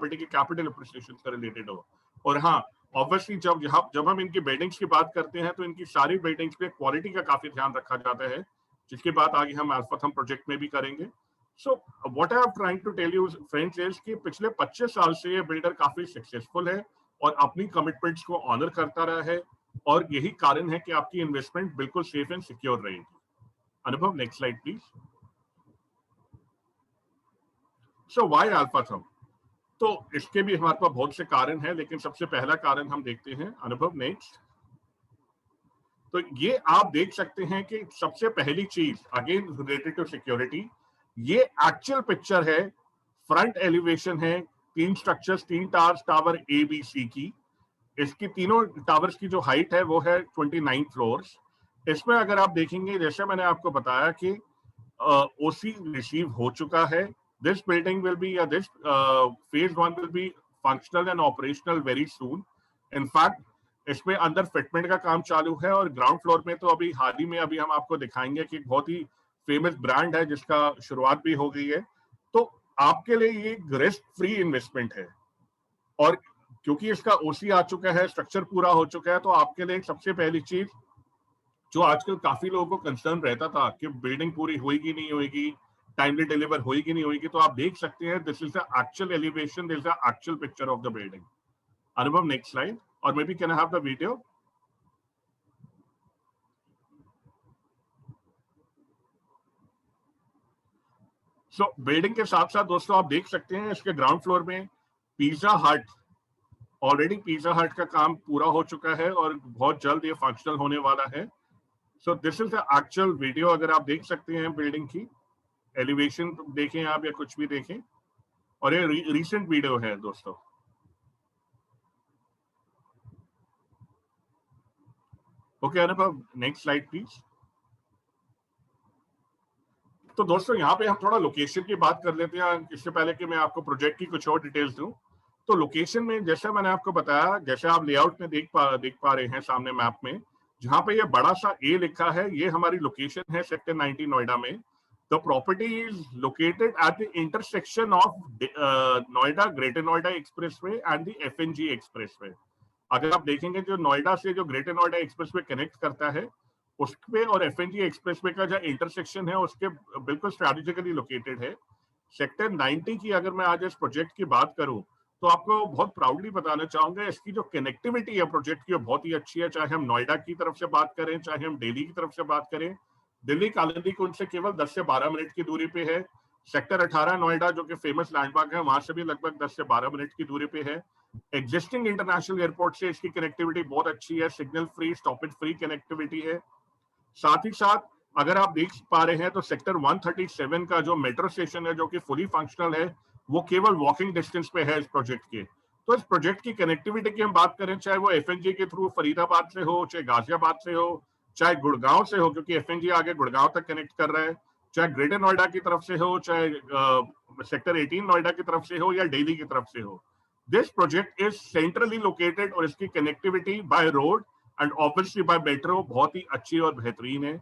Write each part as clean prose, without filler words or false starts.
Property की capital appreciation से related हो। और हाँ, ऑब्वियसली जब हम इनकी बिल्डिंग्स की बात करते हैं तो इनकी सारी बिल्डिंग्स पे क्वालिटी का काफी ध्यान रखा जाता है, जिसकी बात आगे हम अल्फा थंब प्रोजेक्ट में भी करेंगे। So what I am trying to tell you friends is कि पिछले 25 साल से ये बिल्डर काफी सक्सेसफुल है और अपनी कमिटमेंट्स को ऑनर करता रहा है, और यही कारण है कि आपकी इन्वेस्टमेंट बिल्कुल सेफ एंड सिक्योर रहेगी। अनुभव, next slide please. So why alpha thumb? तो इसके भी हमारे पास बहुत से कारण हैं, लेकिन सबसे पहला कारण हम देखते हैं। अनुभव, नेक्स्ट। तो ये आप देख सकते हैं कि सबसे पहली चीज अगेन रिलेटेड टू सिक्योरिटी, ये एक्चुअल पिक्चर है, फ्रंट एलिवेशन है, 3 structures, 3 towers, tower A B C की। इसकी तीनों टावर्स की जो हाइट है वो है 29 फ्लोर्स। इसमें अगर आप देखेंगे, जैसे मैंने आपको बताया कि ओसी रिसीव हो चुका है। दिस बिल्डिंग विल बी या this phase 1 will be functional and operational very soon. In fact इसमें अंदर फिटमेंट का काम चालू है, और ग्राउंड फ्लोर में तो अभी हाल ही में अभी हम आपको दिखाएंगे कि बहुत ही फेमस ब्रांड है जिसका शुरुआत भी हो गई है। तो आपके लिए ये रिस्क फ्री इन्वेस्टमेंट है, और क्योंकि इसका ओसी आ चुका है, स्ट्रक्चर पूरा हो चुका है, तो आपके लिए सबसे पहली चीज जो आजकल काफी लोगों को कंसर्न रहता था कि बिल्डिंग पूरी होगी नहीं होगी, टाइमली डिलीवर होगी नहीं होगी, तो आप देख सकते हैं this is the actual elevation, this is the actual picture of the building. अनुभव, नेक्स्ट स्लाइड, और may be can I have the video. So building के साथ साथ दोस्तों आप देख सकते हैं इसके ग्राउंड फ्लोर में पिज्जा हट, ऑलरेडी पिज्जा हट का काम पूरा हो चुका है और बहुत जल्द ये फंक्शनल होने वाला है। सो this is the actual video, अगर आप देख सकते हैं बिल्डिंग की एलिवेशन देखें आप या कुछ भी देखें, और ये रिसेंट वीडियो है दोस्तों। ओके अनुभव, नेक्स्ट स्लाइड प्लीज। तो दोस्तों यहाँ पे हम थोड़ा लोकेशन की बात कर लेते हैं, इससे पहले कि मैं आपको प्रोजेक्ट की कुछ और डिटेल्स दूं। तो लोकेशन में जैसे मैंने आपको बताया, जैसे आप लेआउट में देख पा रहे हैं सामने मैप में, जहां पे ये बड़ा सा ए लिखा है, ये हमारी लोकेशन है सेक्टर 90 नोएडा में। The property is located at the intersection of Noida greater Noida expressway and the FNG expressway. अगर आप देखेंगे जो नोएडा से जो ग्रेटर नोएडा एक्सप्रेसवे कनेक्ट करता है, उसपे और एफएनजी एक्सप्रेसवे का जो इंटरसेक्शन है उसके बिल्कुल स्ट्रेटेजिकली लोकेटेड है। सेक्टर 90 की अगर मैं आज इस प्रोजेक्ट की बात करूं, तो आपको बहुत प्राउडली बताना चाहूंगा, इसकी जो कनेक्टिविटी है प्रोजेक्ट की वो बहुत ही अच्छी है। चाहे हम नोएडा की तरफ से बात करें, चाहे हम दिल्ली की तरफ से बात करें, दिल्ली कालिंदी कुंज से केवल 10 से 12 मिनट की दूरी पे है। सेक्टर 18 नोएडा जो कि फेमस लैंडमार्क है, वहां से भी लगभग 10 से 12 मिनट की दूरी पे है। एग्जिस्टिंग इंटरनेशनल एयरपोर्ट से इसकी कनेक्टिविटी बहुत अच्छी है, signal free, stoppage free connectivity है। साथ ही साथ अगर आप देख पा रहे हैं तो सेक्टर 137 का जो मेट्रो स्टेशन है जो कि फुली फंक्शनल है, वो केवल वॉकिंग डिस्टेंस पे है इस प्रोजेक्ट के। तो इस प्रोजेक्ट की कनेक्टिविटी की हम बात करें, चाहे वो एफएनजी के थ्रू फरीदाबाद से हो, चाहे गाजियाबाद से हो, चाहे गुड़गांव से हो, क्योंकि एफएनजी आगे गुड़गांव तक कनेक्ट कर रहा है, चाहे ग्रेटर नोएडा की तरफ से हो, चाहे सेक्टर 18 नोएडा की तरफ से हो, या दिल्ली की तरफ से हो, this project is centrally located, और इसकी connectivity by road and obviously by metro बहुत ही अच्छी और बेहतरीन है।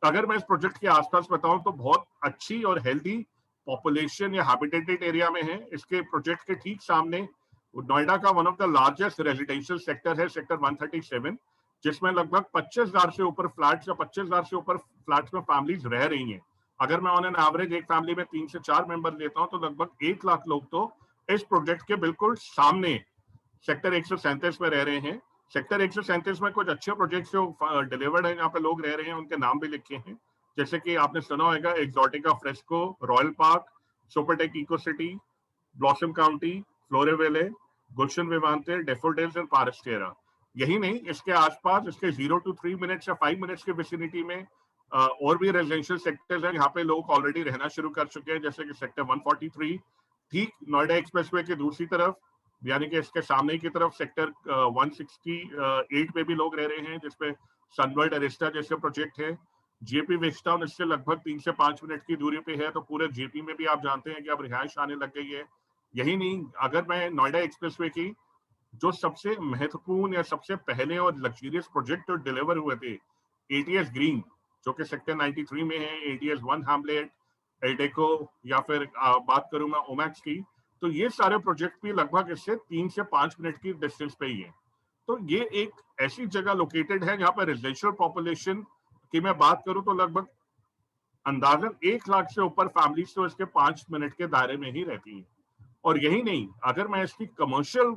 अगर मैं इस प्रोजेक्ट के आसपास बताऊं तो बहुत अच्छी और हेल्दी पॉपुलेशन या हैबिटेटेड एरिया में है। इसके प्रोजेक्ट के ठीक सामने नोएडा का one of the largest residential sector है, सेक्टर 137, जिसमें लगभग 25,000 से ऊपर फ्लैट्स या 25,000 से ऊपर फ्लैट्स में फैमिलीज रह रही हैं। अगर मैं ऑन एन एवरेज एक फैमिली में 3 से 4 मेंबर लेता हूं, तो लगभग 1 लाख लोग तो इस प्रोजेक्ट के बिल्कुल सामने सेक्टर 137 में रह रहे हैं। सेक्टर 137 में कुछ अच्छे प्रोजेक्ट्स जो डिलीवर्ड है, यहाँ पे लोग रह रहे हैं, उनके नाम भी लिखे हैं, जैसे कि आपने सुना होगा Exotica Fresco, Royal Park, Supertech Eco City, Blossom County, Floravale, Gulshan Vivante, Daffodils and पारस्टेरा। यही नहीं, इसके आसपास इसके 0 to 3 मिनट्स या 5 मिनट्स के विसिनिटी में और भी रेजिडेंशियल सेक्टर्स हैं, यहाँ पे लोग ऑलरेडी रहना शुरू कर चुके हैं, जैसे कि सेक्टर 143 ठीक नोएडा एक्सप्रेसवे की दूसरी तरफ, यानी कि इसके सामने की तरफ सेक्टर 168 में भी लोग रह रहे हैं, जिसपे सनवर्ल्ड अरिस्टा जैसे प्रोजेक्ट है। जेपी वेस्टाउन इससे लगभग 3 से 5 मिनट की दूरी पे है, तो पूरे जेपी में भी आप जानते हैं कि अब रिहाइश आने लग गई है। यही नहीं, अगर मैं नोएडा एक्सप्रेसवे की जो सबसे महत्वपूर्ण या सबसे पहले और लग्जरियस प्रोजेक्ट जो डिलीवर हुए थे, एटीएस ग्रीन जो कि सेक्टर 93 में है, एटीएस 1 हैमलेट, एल्डेको, या फिर बात करूं मैं ओमैक्स की, तो तो ये सारे प्रोजेक्ट भी लगभग इससे 3 से 5 मिनट की डिस्टेंस पे ही है। तो ये एक ऐसी जगह लोकेटेड है जहाँ पर रेजिडेंशियल पॉपुलेशन की मैं बात करूं तो लगभग अंदाजन 1 लाख से ऊपर फैमिलीज तो इसके 5 मिनट के दायरे में ही रहती हैं। और यही नहीं, अगर मैं इसकी कमर्शियल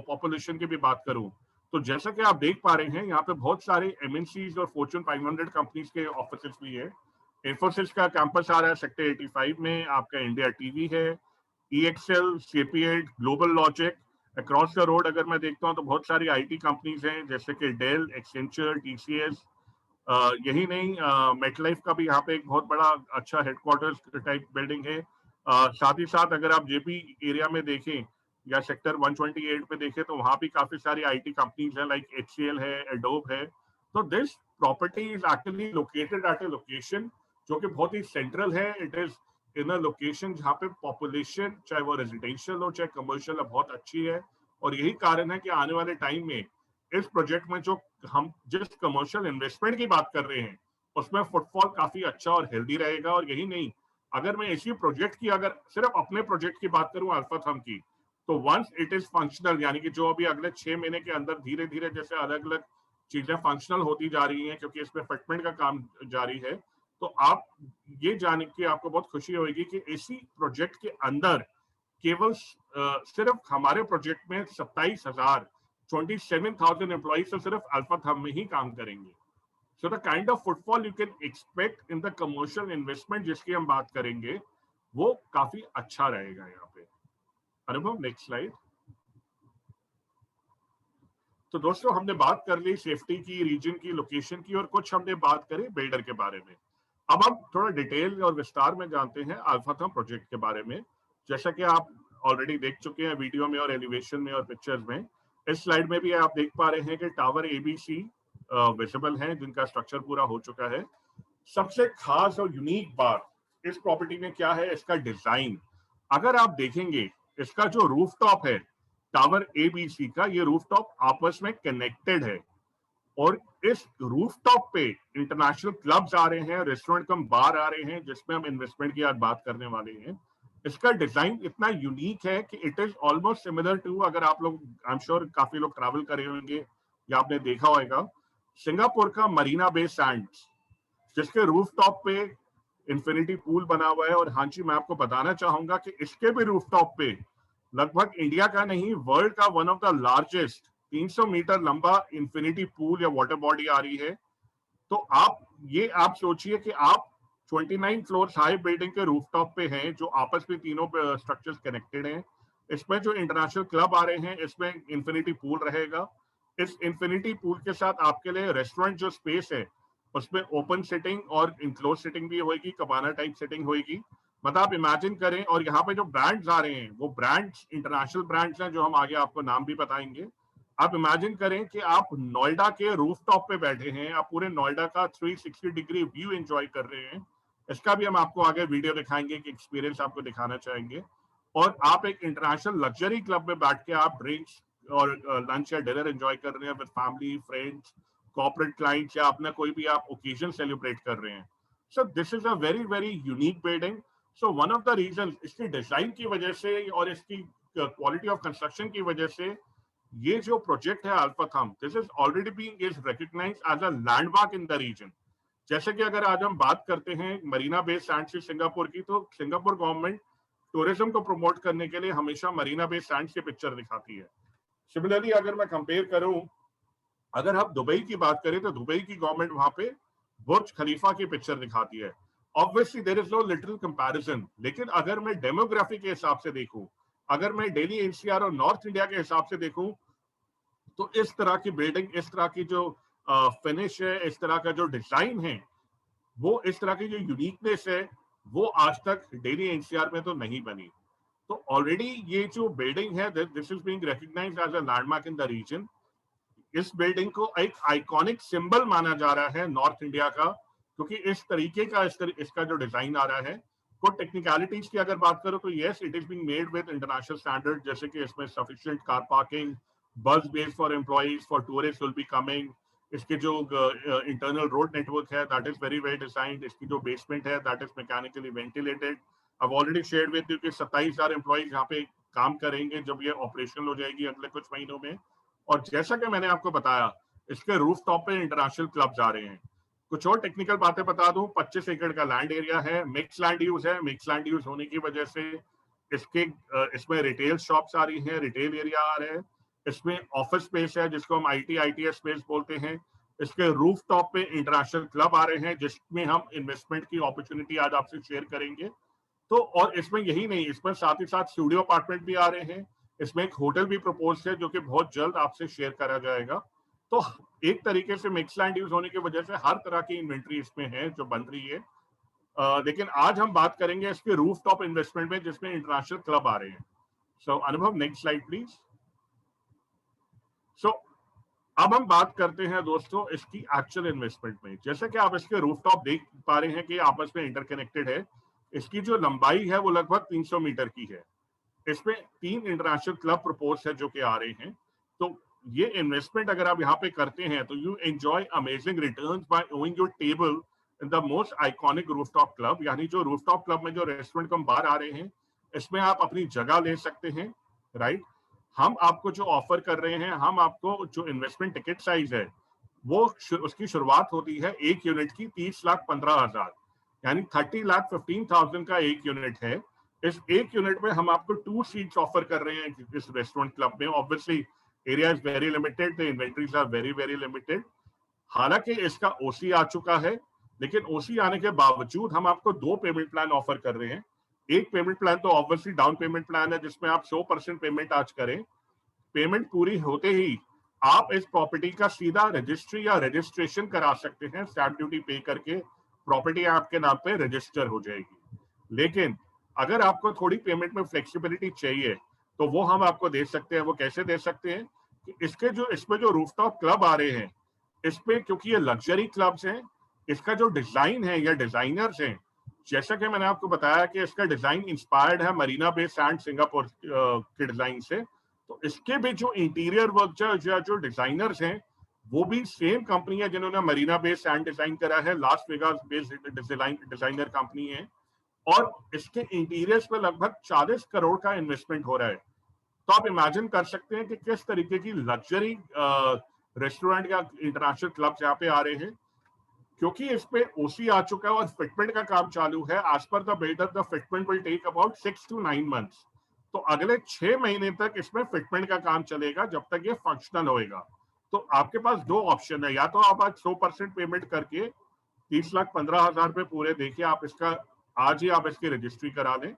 पॉपुलेशन की भी बात करूं तो जैसा कि आप देख पा रहे हैं, यहाँ पे बहुत सारे एमएनसीज और फॉर्च्यून 500 कंपनीज के ऑफिसेज भी है। इंफोसिस का कैंपस आ रहा है सेक्टर 85 में, आपका इंडिया टीवी है, ईएक्सएल, सीपीएट, Global Logic. Across the road अगर मैं देखता हूँ तो बहुत सारी आईटी कंपनीज हैं जैसे कि डेल, एक्सेंचर, टीसीएस। यही नहीं, मेटलाइफ का भी यहाँ पे एक बहुत बड़ा अच्छा हेडक्वार्टर्स टाइप बिल्डिंग है। साथ ही साथ अगर आप जेपी एरिया में देखें या सेक्टर 128 में देखें तो वहाँ भी काफी सारी आईटी कंपनीज हैं, लाइक एचसीएल है, एडोब है। तो this property is actually located at A location जो कि बहुत ही सेंट्रल है। It is in a location जहाँ पे पॉपुलेशन, चाहे वो रेजिडेंशियल हो चाहे कमर्शियल, बहुत अच्छी है। और यही कारण है कि आने वाले टाइम में इस प्रोजेक्ट में जो हम जिस कमर्शियल इन्वेस्टमेंट की बात कर रहे हैं उसमें फुटफॉल काफी अच्छा और हेल्दी रहेगा। और यही नहीं, अगर मैं इसी प्रोजेक्ट की, अगर सिर्फ अपने प्रोजेक्ट की बात करूं अल्फा थंब की, तो वंस इट इज फंक्शनल, यानी कि जो अभी अगले 6 महीने के अंदर धीरे धीरे जैसे अलग अलग चीजें फंक्शनल होती जा रही हैं क्योंकि इसमें फिटमेंट का काम जारी है, तो आप ये जान के आपको बहुत खुशी होगी कि इसी प्रोजेक्ट के अंदर केवल सिर्फ हमारे प्रोजेक्ट में 27,000 एम्प्लॉइज तो सिर्फ अल्फा थंब में ही काम करेंगे। So the kind of footfall you can expect in the commercial investment जिसकी हम बात करेंगे वो काफी अच्छा रहेगा यहाँ पे। अनुभव, नेक्स्ट स्लाइड। तो दोस्तों, हमने बात कर ली सेफ्टी की, रीजन की, लोकेशन की, और कुछ हमने बात करी बिल्डर के बारे में। अब हम थोड़ा डिटेल और विस्तार में जानते हैं अल्फा थंब प्रोजेक्ट के बारे में। जैसा कि आप ऑलरेडी देख चुके हैं वीडियो में और एलिवेशन में और पिक्चर्स में, इस स्लाइड में भी आप देख पा रहे हैं कि टावर एबीसी विजिबल हैं जिनका स्ट्रक्चर पूरा हो चुका है। सबसे खास और यूनिक बात इस प्रॉपर्टी में क्या है, इसका डिजाइन। अगर आप देखेंगे, इसका जो रूफटॉप है टावर एबीसी का, ये रूफटॉप आपस में कनेक्टेड है। और इस रूफटॉप पे इंटरनेशनल क्लब्स आ रहे हैं, रेस्टोरेंट कम बार आ रहे हैं, जिसमें हम इन्वेस्टमेंट की आज बात करने वाले हैं। इसका डिजाइन इतना यूनिक है कि it is almost similar to, अगर आप लोग, आई एम श्योर काफी लोग ट्रैवल करे होंगे या आपने देखा होगा, सिंगापुर का मरीना बे सैंड्स, जिसके रूफटॉप पे इंफिनिटी पूल बना हुआ है। और हाँ जी, मैं आपको बताना चाहूंगा कि इसके भी रूफटॉप पे लगभग इंडिया का नहीं, वर्ल्ड का one of the largest 300 metre लंबा इंफिनिटी पूल या वाटर बॉडी आ रही है। तो आप सोचिए कि आप 29 फ्लोर हाई बिल्डिंग के रूफटॉप पे हैं, जो आपस में तीनों स्ट्रक्चर्स कनेक्टेड हैं। इसमें जो इंटरनेशनल क्लब आ रहे हैं, इसमें इंफिनिटी पूल रहेगा। इस इंफिनिटी पूल के साथ आपके लिए रेस्टोरेंट जो स्पेस है उसमें ओपन सिटिंग और इनक्लोज सिटिंग भी होगी, कबाना टाइप सिटिंग होगी। मतलब आप इमेजिन करें, और यहाँ पे जो ब्रांड्स आ रहे हैं वो ब्रांड्स इंटरनेशनल ब्रांड्स हैं जो हम आगे आपको नाम भी बताएंगे। आप इमेजिन करें कि आप नोएडा के रूफटॉप पे बैठे हैं, आप पूरे नोएडा का 360 डिग्री व्यू एंजॉय कर रहे हैं। इसका भी हम आपको आगे वीडियो दिखाएंगे कि एक्सपीरियंस आपको दिखाना चाहेंगे। और आप एक इंटरनेशनल लग्जरी क्लब में बैठ के आप ड्रिंक्स और लंच या डिनर एंजॉय कर रहे हैं with family, friends, corporate clients, या अपना कोई भी आप ओकेजन सेलिब्रेट कर रहे हैं। So this is a very very unique building. So one of the reason, इसकी डिजाइन की वजह से और इसकी क्वालिटी ऑफ कंस्ट्रक्शन की वजह से, ये जो प्रोजेक्ट है Alpha Thum, this is already being is recognized as a landmark in the region. जैसे कि अगर आज हम बात करते हैं मरीना बे सैंड्स से सिंगापुर की, तो सिंगापुर गवर्नमेंट टूरिज्म को प्रमोट करने के लिए हमेशा मरीना बे सैंड्स की पिक्चर दिखाती है। सिमिलरली अगर मैं कंपेयर करूं, अगर हम दुबई की बात करें तो दुबई की गवर्नमेंट वहां पे बुर्ज खलीफा की पिक्चर दिखाती है। Obviously there is no little comparison. लेकिन अगर मैं डेमोग्राफी के हिसाब से देखूं, अगर मैं दिल्ली एनसीआर और नॉर्थ इंडिया के हिसाब से देखूं, तो इस तरह की बिल्डिंग, इस तरह की जो फिनिश है, इस तरह का जो डिजाइन है, वो इस तरह की जो यूनिकनेस है, वो आज तक दिल्ली एनसीआर में तो नहीं बनी। तो ऑलरेडी ये जो बिल्डिंग है, this is being recognized as a landmark in the region. इस बिल्डिंग को एक आइकॉनिक सिंबल माना जा रहा है नॉर्थ इंडिया का, क्योंकि इस तरीके का इसका जो डिजाइन आ रहा है। कुछ टेक्निकलिटीज की अगर बात करो तो yes, it is being made with international standard, जैसे कि इसमें सफिशिएंट कार पार्किंग, बस base for employees, for tourist will be coming. इसके जो इंटरनल रोड नेटवर्क है, that is very well designed. इसकी जो बेसमेंट है, that is mechanically ventilated. I've already shared with you कि 27,000 एम्प्लॉइज यहाँ पे काम करेंगे जब ये ऑपरेशनल हो जाएगी अगले कुछ महीनों में। और जैसा कि मैंने आपको बताया, इसके रूफ टॉप पे इंटरनेशनल क्लब्स आ रहे हैं। कुछ और टेक्निकल बातें बता दूं, 25 एकड़ का लैंड एरिया है, मिक्स लैंड यूज है। मिक्स लैंड यूज होने की वजह से इसमें रिटेल शॉप्स आ रही हैं, रिटेल एरिया आ रहे हैं, इसमें ऑफिस स्पेस है जिसको हम आईटीएस स्पेस बोलते हैं। इसके रूफ टॉप पे इंटरनेशनल क्लब आ रहे हैं जिसमें हम इन्वेस्टमेंट की अपॉर्चुनिटी आज आपसे शेयर करेंगे। तो और इसमें यही नहीं, इसमें साथ ही साथ स्टूडियो अपार्टमेंट भी आ रहे हैं, इसमें एक होटल भी प्रपोज है जो कि बहुत जल्द आपसे शेयर करा जाएगा। तो एक तरीके से मिक्स लैंड यूज होने की वजह से हर तरह की इन्वेंट्री इसमें है जो बन रही है। लेकिन आज हम बात करेंगे इसके रूफ टॉप इन्वेस्टमेंट में जिसमें इंटरनेशनल क्लब आ रहे हैं। सो अनुभव, नेक्स्ट स्लाइड प्लीज। सो अब हम बात करते हैं दोस्तों इसकी एक्चुअल इन्वेस्टमेंट में। जैसे कि आप इसके रूफटॉप देख पा रहे हैं कि आपस में इंटरकनेक्टेड है। इसकी जो लंबाई है वो लगभग 300 मीटर की है। इसमें 3 इंटरनेशनल क्लब प्रपोज है जो कि आ रहे हैं। तो ये इन्वेस्टमेंट अगर आप यहाँ पे करते हैं तो you enjoy amazing returns by owing your table in the most iconic rooftop club. यानी जो रूफटॉप क्लब में जो रेस्टोरेंट कम बार आ रहे हैं, इसमें आप अपनी जगह ले सकते हैं, राइट। हम आपको जो ऑफर कर रहे हैं, हम आपको जो इन्वेस्टमेंट टिकट साइज है वो उसकी शुरुआत होती है एक यूनिट की 30,15,000, यानी 30,15,000 का एक यूनिट है। इस एक यूनिट में हम आपको 2 सीट्स ऑफर कर रहे हैं इस रेस्टोरेंट क्लब में। Obviously area is very limited, the inventories are very very limited. हालांकि इसका ओसी आ चुका है, लेकिन ओसी आने के बावजूद हम आपको 2 पेमेंट प्लान ऑफर कर रहे हैं। एक पेमेंट प्लान तो ऑब्वियसली डाउन पेमेंट प्लान है जिसमें आप 100% पेमेंट आज करें। पेमेंट पूरी होते ही आप इस प्रॉपर्टी का सीधा रजिस्ट्री या रजिस्ट्रेशन करा सकते हैं। स्टैंप ड्यूटी पे करके प्रॉपर्टी आपके नाम पे रजिस्टर हो जाएगी। लेकिन अगर आपको थोड़ी पेमेंट में फ्लेक्सिबिलिटी चाहिए तो वो हम आपको दे सकते हैं। वो कैसे दे सकते हैं कि इसमें जो रूफटॉप क्लब आ रहे हैं, इसमें क्योंकि ये लग्जरी क्लब्स हैं, इसका जो डिजाइन है या डिजाइनर्स हैं, जैसा कि मैंने आपको बताया कि इसका डिजाइन इंस्पायर्ड है मरीना बे सैंड सिंगापुर के डिजाइन से। तो इसके भी जो इंटीरियर वर्क जो डिजाइनर्स हैं वो भी सेम कंपनी है जिन्होंने मरीना बे सैंड डिजाइन करा है, Las Vegas based designer company है। और इसके इंटीरियर्स पे लगभग 40 करोड़ का इन्वेस्टमेंट हो रहा है। तो आप इमेजिन कर सकते हैं कि किस तरीके की लग्जरी रेस्टोरेंट या इंटरनेशनल क्लब्स यहाँ पे आ रहे हैं। क्योंकि इस पे ओसी आ चुका है और फिटमेंट का काम चालू है, as per the builder the fitment will take about 6 to 9 months. तो अगले 6 महीने तक इसमें फिटमेंट का काम चलेगा जब तक ये फंक्शनल होएगा। तो आपके पास 2 ऑप्शन है, या तो आप आज 100% पेमेंट करके 30,15,000 रुपए पूरे देखिए, आप इसका आज ही आप इसकी रजिस्ट्री करा दें।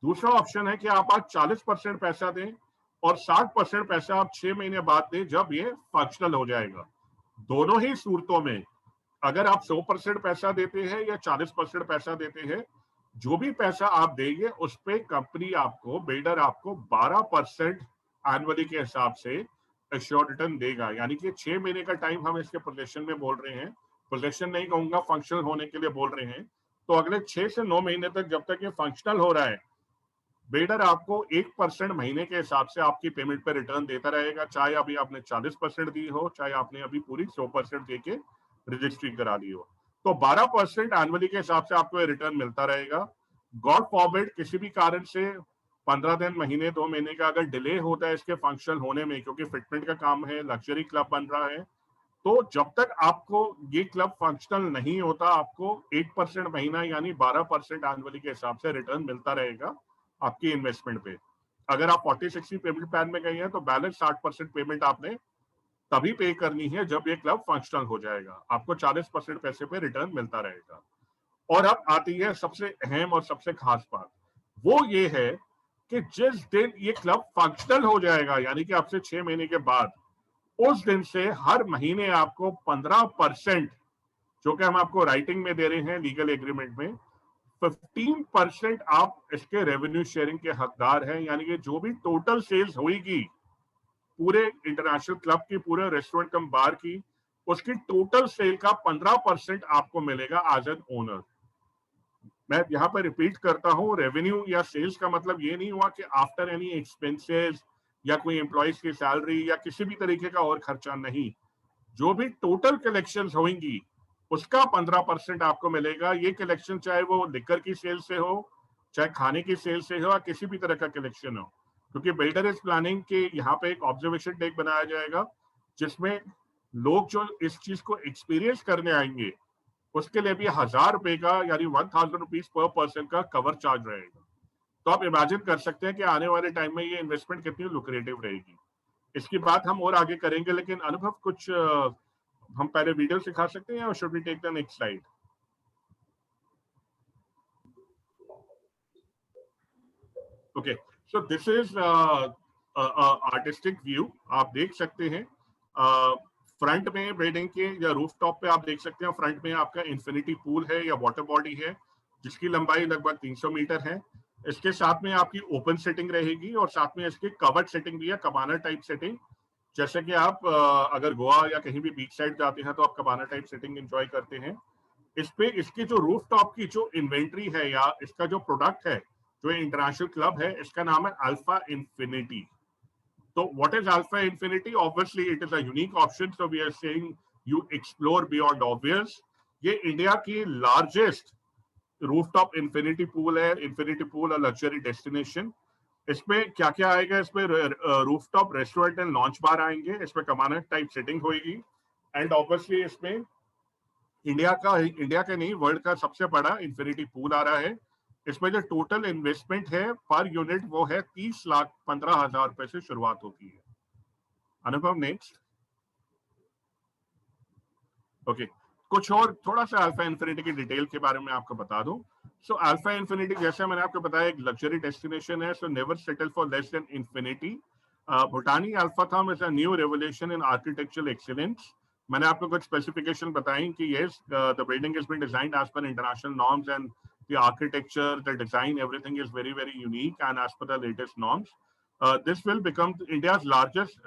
दूसरा ऑप्शन है कि आप आज 40% पैसा दें और 60% पैसा आप 6 महीने बाद दें जब ये फंक्शनल हो जाएगा। दोनों ही सूरतों में अगर आप 100% पैसा देते हैं या 40% पैसा देते हैं, जो भी पैसा आप देंगे उस पे कंपनी आपको, बिल्डर आपको 12% एनुअली के हिसाब से एश्योर्ड रिटर्न देगा। यानी कि 6 महीने का टाइम हम इसके पोजेशन में बोल रहे हैं, पोजेशन नहीं कहूंगा, फंक्शनल होने के लिए बोल रहे हैं। तो अगले 6 से 9 महीने तक जब तक ये फंक्शनल हो रहा है, बिल्डर आपको 1% महीने के हिसाब से आपकी पेमेंट पे रिटर्न देता रहेगा, चाहे अभी आपने 40% दी हो, चाहे आपने अभी पूरी 100% देके रजिस्ट्री करा दी हो। तो 12% एनुअली के हिसाब से आपको रिटर्न मिलता रहेगा। गॉड फॉरबिड किसी भी कारण से 15 दिन, महीने, 2 महीने का अगर डिले होता है इसके फंक्शनल होने में, क्योंकि फिटमेंट का काम है, लग्जरी क्लब बन रहा है, तो जब तक आपको ये क्लब फंक्शनल नहीं होता, आपको 8% महीना यानी 12% एनुअली के हिसाब से रिटर्न मिलता रहेगा आपकी इन्वेस्टमेंट पे। अगर आप 40-60 पेमेंट प्लान में गए हैं तो बैलेंस 60% पेमेंट आपने तभी पे करनी है जब ये क्लब फंक्शनल हो जाएगा। आपको 40% पैसे पे रिटर्न मिलता रहेगा। और अब आती है सबसे अहम और सबसे खास बात, वो ये है कि जिस दिन ये क्लब फंक्शनल हो जाएगा, यानी कि आपसे 6 महीने के बाद, उस दिन से हर महीने आपको 15%, जो कि हम आपको राइटिंग में दे रहे हैं लीगल एग्रीमेंट में, 15% आप इसके रेवेन्यू शेयरिंग के हकदार हैं। यानी कि जो भी टोटल सेल्स होगी पूरे इंटरनेशनल क्लब की, पूरे रेस्टोरेंट कम बार की, उसकी टोटल सेल का 15% आपको मिलेगा एज एन ओनर। मैं यहाँ पर रिपीट करता हूँ, रेवेन्यू या सेल्स का मतलब ये नहीं हुआ कि आफ्टर एनी एक्सपेंसेस या कोई एम्प्लॉइज की सैलरी या किसी भी तरीके का और खर्चा नहीं। जो भी टोटल कलेक्शंस होंगी उसका 15% आपको मिलेगा। ये कलेक्शन चाहे वो लिकर की सेल से हो, चाहे खाने की सेल से हो, या किसी भी तरह का कलेक्शन हो, क्योंकि बिल्डर इज प्लानिंग कि यहाँ पे एक ऑब्जर्वेशन डेक बनाया जाएगा जिसमें लोग जो इस चीज को एक्सपीरियंस करने आएंगे उसके लिए भी 1,000 रुपए का यानी 1,000 रुपीज पर पर्सन का कवर चार्ज रहेगा। तो आप इमेजिन कर सकते हैं कि आने वाले टाइम में ये इन्वेस्टमेंट कितनी लुक्रेटिव रहेगी। इसकी बात हम और आगे करेंगे, लेकिन अनुभव कुछ हम पहले वीडियो सिखा सकते हैं, और should we take the next slide? Okay, so this is artistic view. आप देख सकते हैं फ्रंट में बिल्डिंग के या रूफ टॉप पे आप देख सकते हैं फ्रंट में आपका इंफिनिटी पूल है या वाटर बॉडी है जिसकी लंबाई लगभग 300 मीटर है। इसके साथ में आपकी ओपन सेटिंग रहेगी और साथ में इसकी कवर्ड सेटिंग भी है, कबाना टाइप सेटिंग। जैसे कि आप अगर गोवा या कहीं भी बीच साइड जाते हैं तो आप कबाना टाइप सेटिंग एंजॉय करते हैं। इस पे इसकी जो रूफ टॉप की जो इन्वेंट्री है या इसका जो प्रोडक्ट है, जो इंटरनेशनल क्लब है, इसका नाम है alpha infinity. So what is Alpha Infinity? Obviously, it is a unique option. So we are saying you explore beyond obvious. ये इंडिया की लार्जेस्ट रूफटॉप इन्फिनिटी पूल है। इन्फिनिटी पूल अ luxury destination. इसमें क्या क्या आएगा? इसमें रूफटॉप रेस्टोरेंट एंड लॉन्च बार आएंगे, इसमें कमाना टाइप सेटिंग होगी, एंड ऑब्वियसली इसमें इंडिया का नहीं वर्ल्ड का सबसे बड़ा इन्फिनिटी पूल आ रहा है। इसमें जो टोटल इन्वेस्टमेंट है पर यूनिट वो है 30,15,000 रुपए से शुरुआत होती है। अनुभव नेक्स्ट। ओके, कुछ और थोड़ा सा अल्फा इन्फिनिटी की डिटेल के बारे में आपको बता दूं। सो अल्फा इन्फिनिटी जैसे मैंने आपको बताया एक लग्जरी डेस्टिनेशन है। So never settle for less than infinity. Bhutani Alpha Thum is a new revolution in architectural excellence. मैंने आपको कुछ स्पेसिफिकेशन बताई कि yes the building is been designed as per international norms and the architecture, the design, everything is very, very unique and as per the latest norms. This will become India's largest,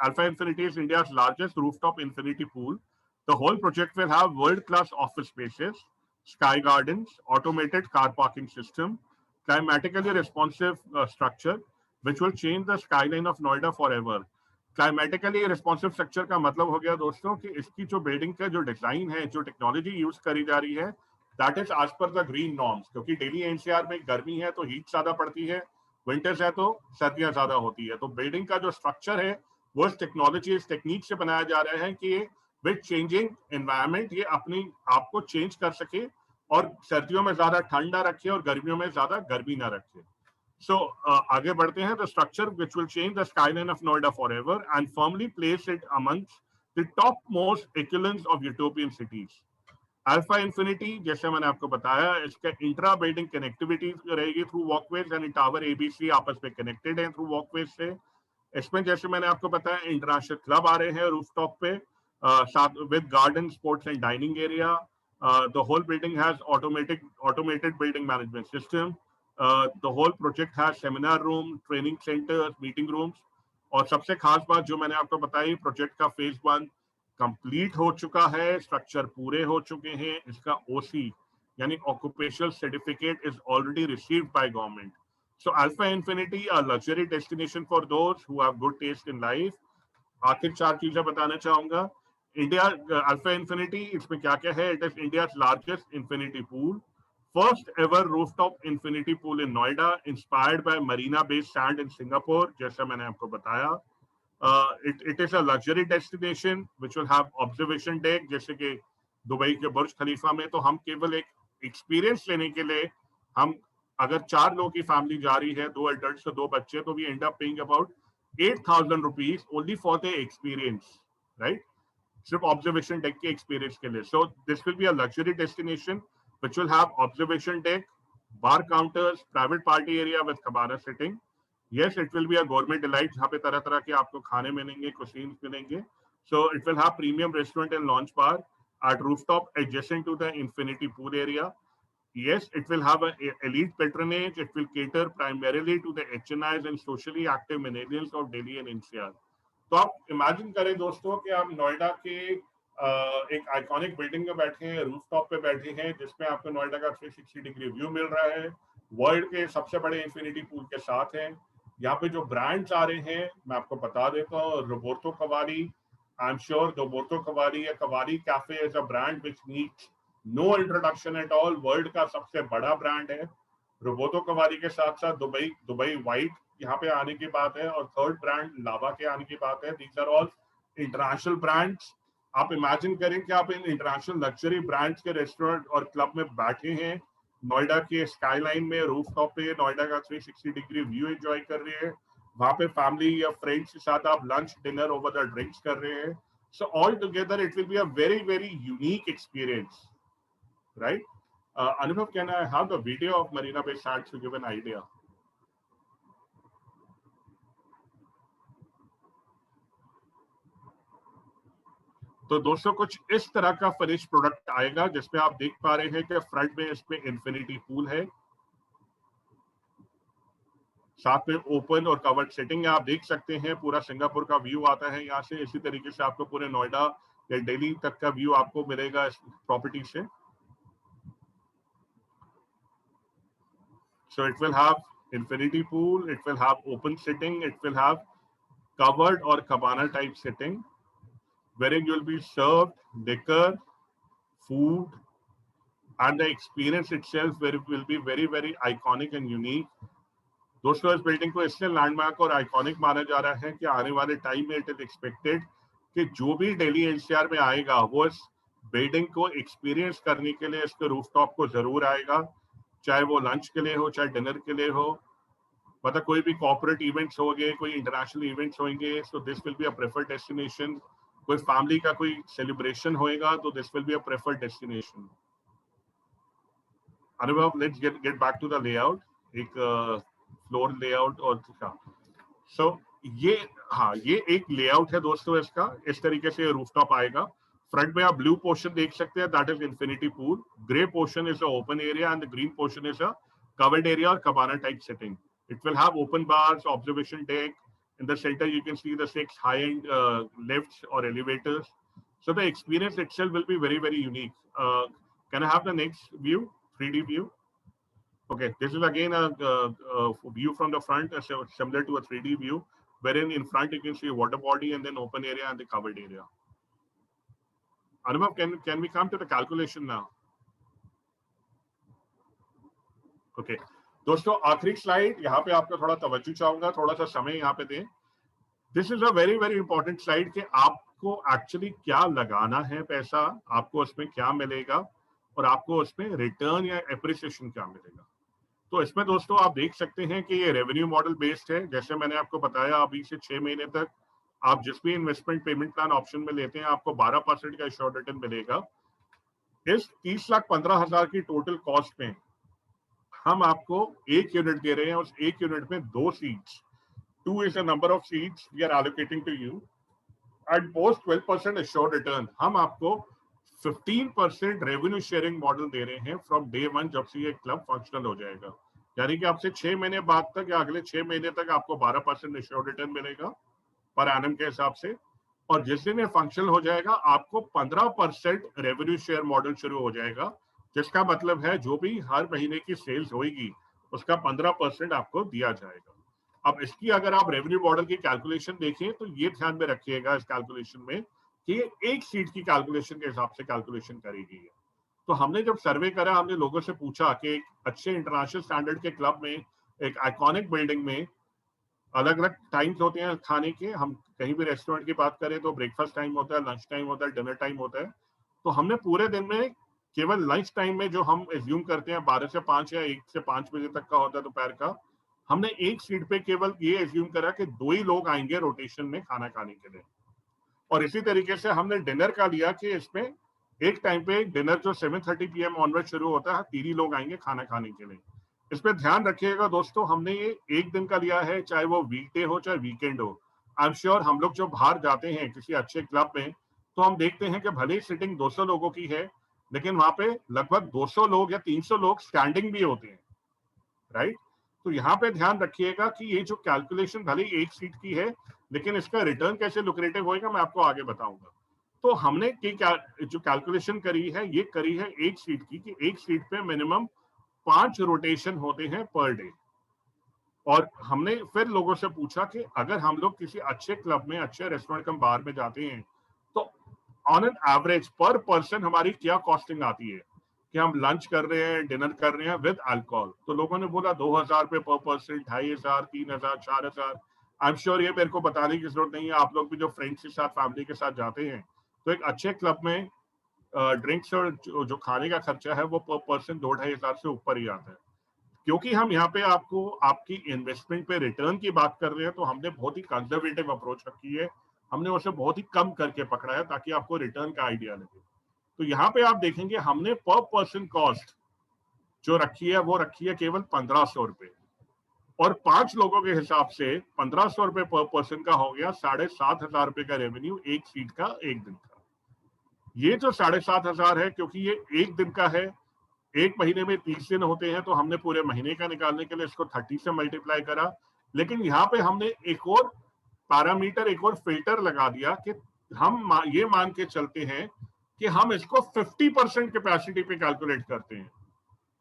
Alpha Infinity is India's largest rooftop infinity pool. The whole project will have world-class office spaces, sky gardens, automated car parking system, climatically responsive structure, which will change the skyline of Noida forever. Climatically responsive structure का मतलब हो गया दोस्तों कि इसकी जो building का जो डिजाइन है, जो टेक्नोलॉजी यूज करी जा रही है, that is as per the green norms. क्योंकि दिल्ली एनसीआर में गर्मी है तो हीट ज्यादा पड़ती है, विंटर्स है तो सर्दियां ज्यादा होती है। तो बिल्डिंग का जो स्ट्रक्चर है वो इस टेक्नोलॉजी, इस टेक्निक से बनाया जा रहा है कि विद चेंजिंग एनवायरमेंट ये अपनी आप को चेंज कर सके और सर्दियों में ज्यादा ठंड ना रखे और गर्मियों में ज्यादा गर्मी ना रखे। So आगे बढ़ते हैं। The structure which will change the skyline of Noida forever and firmly place it amongst the topmost echelons of utopian cities. Alpha infinity जैसे मैंने आपको बताया इसका इंट्रा बिल्डिंग कनेक्टिविटी रहेगी थ्रू वॉकवेज, यानी टावर एबीसी आपस में कनेक्टेड है थ्रू वॉकवेज से। इसमें जैसे मैंने आपको बताया इंटरनेशनल क्लब आ रहे हैं रूफटॉप पे, साथ with garden, sports and dining area. The whole building has automated building management system. The whole project has seminar room, training centres, meeting rooms. और सबसे खास बात जो मैंने आपको बताई, प्रोजेक्ट का फेज 1 कंप्लीट हो चुका है, स्ट्रक्चर पूरे हो चुके हैं, इसका ओसी यानी occupational certificate is already received by government. So Alpha Infinity a luxury destination for those who have good taste in life. आखिर 4 चीजें बताना चाहूंगा। इंडिया अल्फा इन्फिनिटी, इसमें क्या क्या है? It is India largest infinity pool, first ever rooftop infinity pool in Noida, inspired by Marina based sand in Singapore, जैसा मैंने आपको बताया। It is a luxury destination which will have observation deck, जैसे कि दुबई के बुर्ज खलीफा में। तो हम केवल एक एक्सपीरियंस लेने के लिए, हम अगर 4 लोगों की फैमिली जा रही है, 2 एडल्ट से 2 बच्चे, तो we end up paying about 8,000 rupees only for the experience, right? सिर्फ ऑब्जर्वेशन डेक के एक्सपीरियंस के लिए। So this will be a luxury destination which will have observation deck, bar counters, private party area with cabana sitting. Yes, it will be a gourmet delight जहाँ पे तरह तरह के आपको खाने मिलेंगे, cuisines मिलेंगे. So it will have premium restaurant and lounge bar at rooftop adjacent to the infinity pool area. Yes, it will have an elite patronage. It will cater primarily to the HNIs and socially active millennials of Delhi and NCR. तो आप imagine करें दोस्तों कि आप नोएडा के एक iconic building में बैठे हैं, रूफटॉप पे बैठे हैं, जिसमें आपको नोएडा का 360 डिग्री व्यू मिल रहा है, वर्ल्ड के सबसे बड़े इंफिनिटी पूल के साथ है। यहाँ पे जो ब्रांड्स आ रहे हैं मैं आपको बता देता हूँ। Roberto Cavalli, I am sure Roberto Cavalli या Cavalli cafe is a brand which needs no introduction at all, world का सबसे बड़ा ब्रांड है। रोबोटो कवाली के साथ साथ दुबई वाइट यहाँ पे आने की बात है, और थर्ड ब्रांड लावा के आने की बात है। These are all international brands. आप इमेजिन करें कि आप इन इंटरनेशनल लग्जरी ब्रांड्स के रेस्टोरेंट और क्लब में बैठे हैं, नोएडा के स्काईलाइन में, रूफ टॉप पे नोएडा का 360 डिग्री व्यू एंजॉय कर रहे हैं, वहां पे फैमिली या फ्रेंड्स के साथ आप lunch dinner over the drinks कर रहे हैं। So all together it will be a very very unique experience, right? Anubhav, can I have the video of Marina Bay Sands to give an idea? तो दोस्तों कुछ इस तरह का finish product आएगा, जिसमें आप देख पा रहे हैं कि फ्रंट में इसमें इंफिनिटी पूल है, साथ में ओपन और कवर्ड सेटिंग है। आप देख सकते हैं पूरा सिंगापुर का व्यू आता है यहाँ से। इसी तरीके से आपको पूरे नोएडा या दिल्ली तक का व्यू आपको मिलेगा इस प्रॉपर्टी से। So it will have infinity pool, it will have open sitting, it will have covered or cabana type sitting, wherein you'll be served liquor, food, and the experience itself will be very very iconic and unique. दोस्तों इस building को इसलिए landmark और iconic माना जा रहा है कि आने वाले टाइम में इट इज एक्सपेक्टेड कि जो भी दिल्ली एनसीआर में आएगा वो इस बिल्डिंग को एक्सपीरियंस करने के लिए इसके रूफटॉप को जरूर आएगा, चाहे वो लंच के लिए हो, चाहे डिनर के लिए हो, मतलब कोई भी कॉर्पोरेट इवेंट्स हो गए, कोई इंटरनेशनल इवेंट्स होंगे, so this will be a preferred destination. कोई फैमिली का कोई सेलिब्रेशन होएगा तो this will be a preferred destination. Anubhav, let's get back to the layout, एक फ्लोर लेआउट और सो ये, हाँ ये एक लेआउट है दोस्तों इसका। इस तरीके से रूफटॉप आएगा। फ्रंट में आप ब्लू पोर्शन देख सकते हैं, that is infinity pool. Grey portion is a open area and the green portion is a covered area or cabana type setting. It will have open bars, observation deck. In the center, you can see the 6 high-end lifts or elevators. So the experience itself will be very, very unique. Can I have the next view, 3D view? Okay, this is again a view from the front, similar to a 3D view, wherein in front you can see a water body and then open area and the covered area. Anubhav, can we come to the calculation now? Okay दोस्तों, आखिरी slide, यहाँ पे आपका थोड़ा तवज्जो चाहूंगा, थोड़ा सा समय यहाँ पे दें। This is a very very important slide कि आपको एक्चुअली क्या लगाना है पैसा, आपको उसमें क्या मिलेगा और आपको उसमें रिटर्न या एप्रिसिएशन क्या मिलेगा। तो इसमें दोस्तों आप देख सकते हैं कि ये रेवेन्यू मॉडल बेस्ड है। जैसे मैंने आपको बताया, अभी से 6 महीने तक आप जिस भी इन्वेस्टमेंट पेमेंट प्लान ऑप्शन में लेते हैं, आपको 12% का एश्योर्ड रिटर्न मिलेगा। इस 30,15,000 की टोटल कॉस्ट में हम आपको 1 यूनिट दे रहे हैं, उस 1 यूनिट में 2 seats, 2 is the number of seats we are allocating to you, and post 12% assured return हम आपको 15% रेवेन्यू शेयरिंग मॉडल दे रहे हैं फ्रॉम डे 1, जब से ये क्लब फंक्शनल हो जाएगा। यानी कि आपसे 6 महीने बाद तक या अगले 6 महीने तक आपको 12% एश्योर्ड रिटर्न मिलेगा पर एनम के हिसाब से, और जिस दिन ये फंक्शनल हो जाएगा आपको 15% रेवेन्यू शेयर मॉडल शुरू हो जाएगा, जिसका मतलब है जो भी हर महीने की सेल्स होगी उसका 15% आपको दिया जाएगा। अब इसकी अगर आप रेवेन्यू मॉडल की कैलकुलेशन देखें तो ये ध्यान में रखिएगा इस कैलकुलेशन में कि एक सीट की कैलकुलेशन के हिसाब से कैलकुलेशन करेगी है। तो हमने जब सर्वे करा, हमने लोगों से पूछा कि एक अच्छे इंटरनेशनल स्टैंडर्ड के क्लब में, एक आइकॉनिक बिल्डिंग में अलग अलग टाइम्स होते हैं खाने के। हम कहीं भी रेस्टोरेंट की बात करें तो ब्रेकफास्ट टाइम होता है, लंच टाइम होता है, डिनर टाइम होता है। तो हमने पूरे दिन में केवल लंच टाइम में, जो हम एज्यूम करते हैं 12 से 5 या 1 से 5 बजे तक का होता है दोपहर का, हमने एक सीट पे केवल ये एज्यूम करा कि 2 ही लोग आएंगे रोटेशन में खाना खाने के लिए। और इसी तरीके से हमने डिनर का लिया कि इसमें एक टाइम पे डिनर जो 7:30 PM ऑनवर्ड शुरू होता है, 3 ही लोग आएंगे खाना खाने के लिए। इस पे ध्यान रखिएगा दोस्तों, हमने ये एक दिन का लिया है, चाहे वो वीकडे हो चाहे वीकेंड हो। आई एम श्योर हम लोग जो बाहर जाते हैं किसी अच्छे क्लब में, तो हम देखते हैं कि भले ही सिटिंग 200 लोगों की है, लेकिन वहां पे लगभग 200 लोग या 300 लोग स्टैंडिंग भी होते हैं, राइट? तो यहाँ पे ध्यान रखिएगा कि ये जो कैलकुलेशन भले ही एक सीट की है, लेकिन इसका रिटर्न कैसे लुक्रेटिव होएगा मैं आपको आगे बताऊंगा। तो हमने जो कैलकुलेशन करी है, ये करी है एक सीट की, कि एक सीट पे मिनिमम 5 रोटेशन होते हैं पर डे। और हमने फिर लोगों से पूछा कि अगर हम लोग किसी अच्छे क्लब में, अच्छे रेस्टोरेंट कम बार में जाते हैं, तो ऑन एन एवरेज पर पर्सन हमारी क्या कॉस्टिंग आती है, कि हम लंच कर रहे हैं, डिनर कर रहे हैं विद अल्कोहल, तो लोगों ने बोला 2,000 रुपये पर पर्सन, 2,500, 3,000, 4,000। आई एम श्योर ये मेरे को बताने की जरूरत नहीं है, आप लोग भी जो फ्रेंड्स के साथ, फैमिली के साथ जाते हैं, तो एक अच्छे क्लब में ड्रिंक्स और जो खाने का खर्चा है वो पर पर्सन 2,500 से ऊपर ही आता है। क्योंकि हम यहाँ पे आपको आपकी इन्वेस्टमेंट पे रिटर्न की बात कर रहे हैं, तो हमने बहुत ही कंजर्वेटिव अप्रोच रखी है, हमने उसे बहुत ही कम करके पकड़ा है ताकि आपको रिटर्न का आइडिया लगे। तो यहाँ पे आप देखेंगे हमने पर पर्सन कॉस्ट जो रखी है वो रखी है केवल 1,500 रुपए, और 5 लोगों के हिसाब से 1,500 रुपए पर पर्सन का हो गया 7,500 रुपए का रेवेन्यू एक सीट का, एक दिन का। ये जो 7,500 है, क्योंकि ये एक दिन का है, एक महीने में 30 दिन होते हैं, तो हमने पूरे महीने का निकालने के लिए इसको 30 से मल्टीप्लाई करा। लेकिन यहाँ पे हमने एक और पैरामीटर, एक और फिल्टर लगा दिया कि हम ये मान के चलते हैं कि हम इसको 50% कैपेसिटी पे कैलकुलेट करते हैं।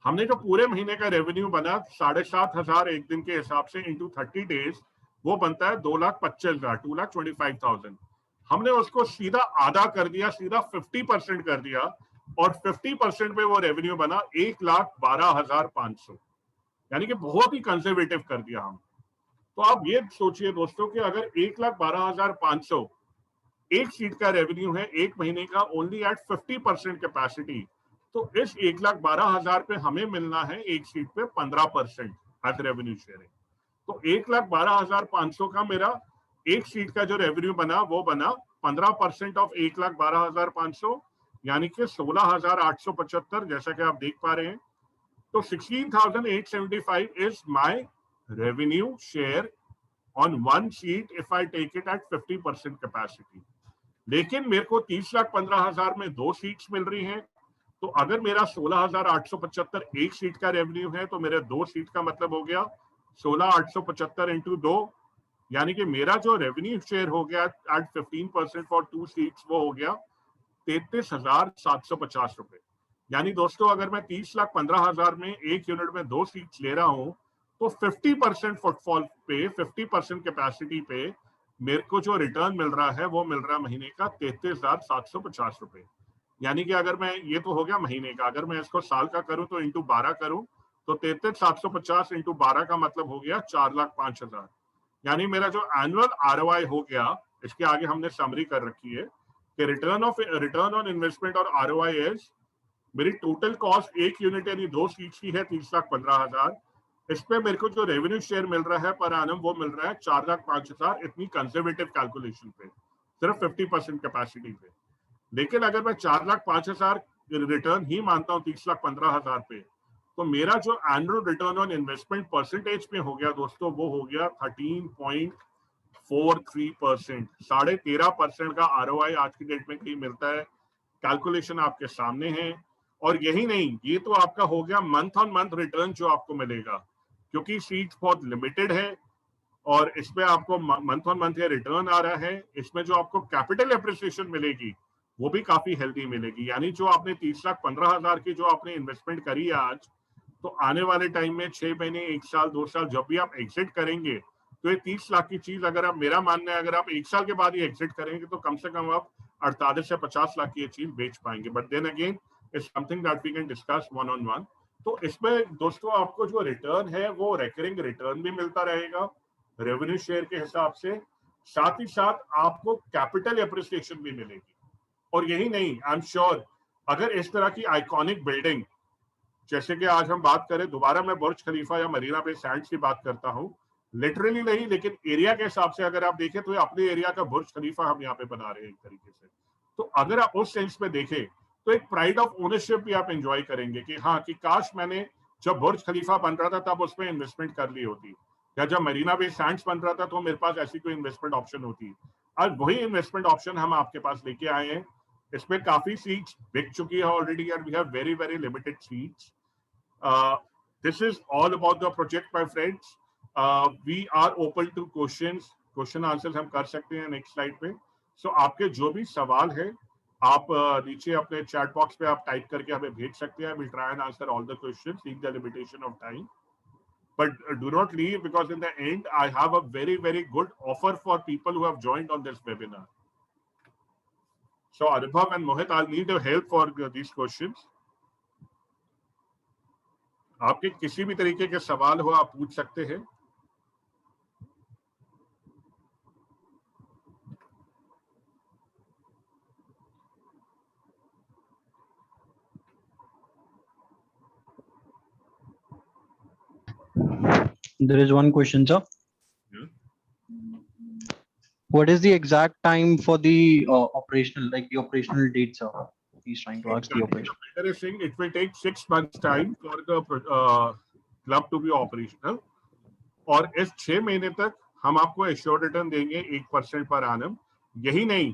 हमने जो पूरे महीने का रेवेन्यू बना 7,500 एक दिन के हिसाब से इंटू 30 डेज, वो बनता है 2,25,000, 2,25,000। हमने उसको सीधा आधा कर दिया, सीधा 50% कर दिया, और 50% पे वो रेवेन्यू बना 1,12,500, यानी कि बहुत ही कंजर्वेटिव कर दिया हम। तो आप ये सोचिए दोस्तों कि अगर 1,12,500 एक सीट का रेवेन्यू है एक महीने का, ओनली एट 50% कैपेसिटी, तो इस 1,12,000 पे हमें मिलना है एक सीट पे 15% एज रेवेन्यू शेयरिंग। तो 1,12,500 का मेरा एक सीट का जो रेवेन्यू बना वो बना 15% ऑफ 1,12,500, यानी कि 16,875, जैसा कि आप देख पा रहे हैं। तो 16,875 is my revenue share on one seat if I take it at 50% capacity. लेकिन मेरे को 30,15,000 में 2 सीट्स मिल रही हैं, तो अगर मेरा 16,875 एक सीट का रेवेन्यू है, तो मेरे 2 सीट का मतलब हो गया 16,875 इंटू 2, यानी कि मेरा जो रेवेन्यू शेयर हो गया एट 15% फॉर 2 सीट्स, वो हो गया 33,750 रुपए। यानी दोस्तों अगर मैं 30,15,000 में एक यूनिट में 2 सीट्स ले रहा हूं, तो 50% फुटफॉल पे, 50% कैपेसिटी पे मेरे को जो रिटर्न मिल रहा है वो मिल रहा है महीने का 33,750 रुपए। यानी कि अगर मैं, ये तो हो गया महीने का, अगर मैं इसको साल का करूं तो इंटू 12 करूं, तो 33,750 इंटू 12 का मतलब हो गया 4,05,000। यानी मेरा जो एनुअल ROI हो गया, इसके आगे हमने समरी कर रखी है कि रिटर्न ऑन इन्वेस्टमेंट और ROI इज, मेरी टोटल कॉस्ट एक यूनिट यानी 2 सीट्स की है 30,15,000, इस पे मेरे को जो रेवेन्यू शेयर मिल रहा है पर एनम वो मिल रहा है 4,05,000, इतनी कंजर्वेटिव कैलकुलेशन पे, सिर्फ 50% कैपेसिटी पे। लेकिन अगर मैं 4,05,000 रिटर्न ही मानता हूँ 30,15,000 पे, तो मेरा जो annual return on investment percentage पे हो गया दोस्तों, वो हो गया 13.43%। 13.5% का ROI आज की डेट में कहीं मिलता है, कैलकुलेशन आपके सामने है। और यही नहीं, ये तो आपका हो गया मंथ ऑन मंथ रिटर्न जो आपको मिलेगा, क्योंकि सीट्स बहुत लिमिटेड है और इसमें आपको मंथ ऑन मंथ ये रिटर्न आ रहा है। इसमें जो आपको कैपिटल एप्रिसिएशन मिलेगी वो भी काफी हेल्दी मिलेगी। यानी जो आपने 30,15,000 की जो आपने इन्वेस्टमेंट करी है आज, तो आने वाले टाइम में 6 महीने, 1 साल, 2 साल जब भी आप एग्जिट करेंगे, तो ये 30 लाख की चीज, अगर आप, मेरा मानना है अगर आप 1 साल के बाद ये एग्जिट करेंगे तो कम से कम आप 48 से 50 लाख की ये चीज बेच पाएंगे। But then again it's something that we can discuss one on one. तो इसमें दोस्तों आपको जो रिटर्न है वो रेकरिंग रिटर्न भी मिलता रहेगा रेवेन्यू शेयर के हिसाब से, साथ ही साथ आपको कैपिटल एप्रिसिएशन भी मिलेगी। और यही नहीं, आई एम श्योर अगर इस तरह की आइकॉनिक बिल्डिंग, जैसे कि आज हम बात करें, दोबारा मैं बुर्ज खलीफा या मरीना बे सैंड्स की बात करता हूं, लिटरली नहीं लेकिन एरिया के हिसाब से अगर आप देखें तो अपने एरिया का बुर्ज खलीफा हम यहाँ पे बना रहे हैं एक तरीके से। तो अगर आप उस सेंस में देखें तो एक प्राइड ऑफ ओनरशिप भी आप एंजॉय करेंगे कि हाँ, कि काश मैंने जब बुर्ज खलीफा बन रहा था तब उसमें इन्वेस्टमेंट कर ली होती, या जब मरीना बे सैंड्स बन रहा था तो मेरे पास ऐसी कोई इन्वेस्टमेंट ऑप्शन होती। आज वही इन्वेस्टमेंट ऑप्शन हम आपके पास लेके आए हैं। इसमें काफी सीट्स बिक चुकी है already and we have very very limited seats. This is all about the project, my friends. We are open to questions. Question answer हम कर सकते हैं नेक्स्ट स्लाइड पे। सो आपके जो भी सवाल है आप नीचे अपने चैट बॉक्स पे आप टाइप करके हमें भेज सकते हैं। We'll try and answer all the questions in the limitation of time. But do not leave, because in the end I have a very very good offer for people who have joined on this webinar. So Anubhav and Mohit, I'll need your help for these questions. आपके किसी भी तरीके के सवाल हो आप पूछ सकते हैं। There is one question, sir. What is the exact time for the operational, like the operational date, sir? He's trying to ask the operation. The builder is saying it will take 6 months time for the club to be operational, और इस 6 महीने तक हम आपको assured return देंगे 8% per annum. यही नहीं,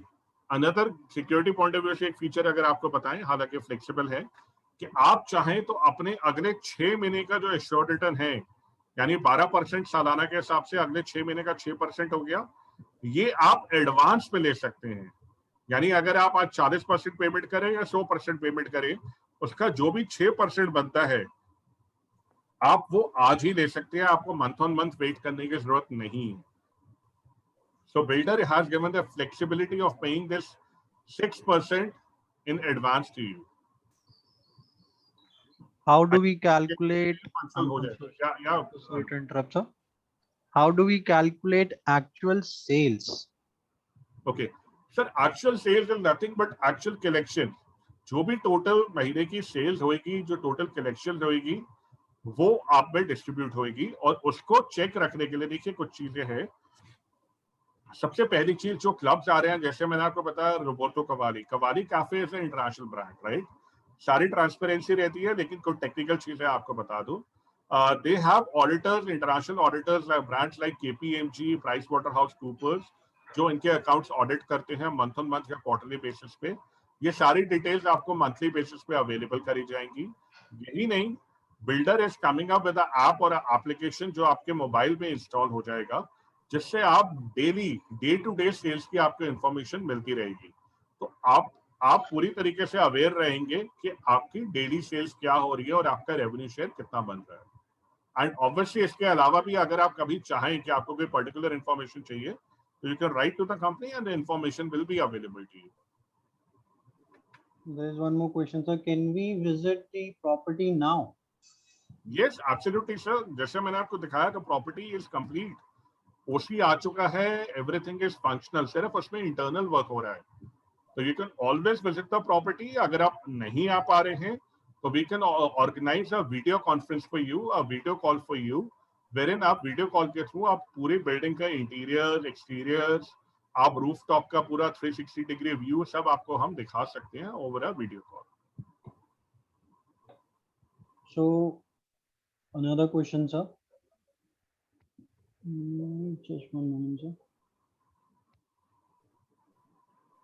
another security point of view से एक फीचर अगर आपको बताएं, हालांकि फ्लेक्सिबल है, कि आप चाहें तो अपने अगले 6 महीने का जो एश्योर्ड रिटर्न है, यानी 12% सालाना के हिसाब से अगले 6 महीने का 6% हो गया, ये आप एडवांस पे ले सकते हैं। यानी अगर आप आज 40% पेमेंट करें या 100% पेमेंट करें, उसका जो भी 6% बनता है आप वो आज ही ले सकते हैं, आपको मंथ ऑन मंथ वेट करने की जरूरत नहीं है। So builder has given the flexibility of paying this 6% in advance to you. How do we calculate? Sorry to interrupt, sir. How do we calculate actual sales? Okay, sir, actual sales is nothing but actual collection. जो भी total महीने की sales होगी, जो total collection होगी, वो आप में डिस्ट्रीब्यूट होगी, और उसको चेक रखने के लिए देखिए कुछ चीजें हैं। सबसे पहली चीज, जो क्लब्स आ रहे हैं, जैसे मैंने आपको बताया Roberto Cavalli cafe is international brand, right? सारी ट्रांसपेरेंसी रहती है, लेकिन कुछ टेक्निकल चीजें आपको बता दूं। They have auditors, international auditors, brands like KPMG, Pricewaterhouse Coopers, जो इनके अकाउंट्स ऑडिट करते हैं मंथ ऑन मंथ या क्वार्टरली बेसिस पे। ये सारी डिटेल्स आपको मंथली बेसिस पे अवेलेबल करी जाएंगी। यही नहीं, builder is coming up with app और एप्लीकेशन जो आपके मोबाइल में इंस्टॉल हो जाएगा, जिससे आप daily day to day sales की आपको इंफॉर्मेशन मिलती रहेगी। तो आप पूरी तरीके से अवेयर रहेंगे कि आपकी डेली सेल्स क्या हो रही है और आपका रेवेन्यू शेयर कितना बन रहा है। एंड ऑब्वियसली इसके अलावा भी अगर आप कभी चाहें कि आपको कोई पर्टिकुलर इंफॉर्मेशन चाहिए, तो you can write to the company and the information will be available to you. There is one more question, sir. Can we visit the property now? Yes, absolutely, sir. जैसे मैंने आपको दिखाया, तो property is complete, ओसी आ चुका है, everything is functional, सिर्फ उसमें internal work हो रहा है। तो you can always visit the property. अगर आप नहीं आ पा रहे हैं तो we can organise a video conference for you, a video call for you, wherein आप वीडियो कॉल के थ्रू आप पूरी बिल्डिंग का इंटीरियर, एक्सटीरियर, आप रूफ टॉप का पूरा 360 डिग्री व्यू सब आपको हम दिखा सकते हैं over a video call. So another question, sir. Just one moment, sir.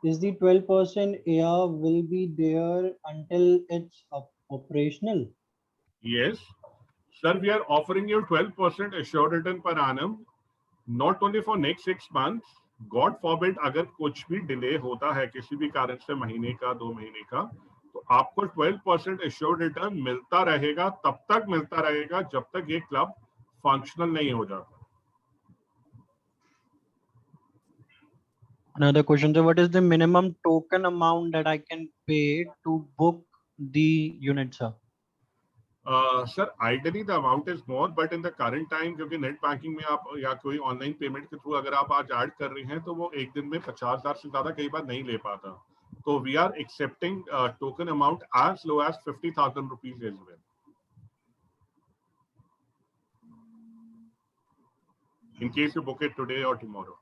Is the 12% AR will be there until it's operational? Yes, sir, we are offering you 12% assured return per annum, not only for next 6 months. God forbid अगर कुछ भी delay होता है किसी भी कारण से, महीने का 2 महीने का, तो आपको 12% assured return मिलता रहेगा, तब तक मिलता रहेगा जब तक ये क्लब फंक्शनल नहीं हो जाता। Another question, sir. What is the minimum token amount that I can pay to book the unit, sir? Sir ideally the amount is more, but in the current time, क्योंकि net banking में आप या कोई online payment के through अगर आप आज add कर रहे हैं, तो वो एक दिन में 50,000 से ज्यादा कई बार नहीं ले पाता। तो we are accepting token amount as low as 50,000 rupees as well, in case you book it today or tomorrow.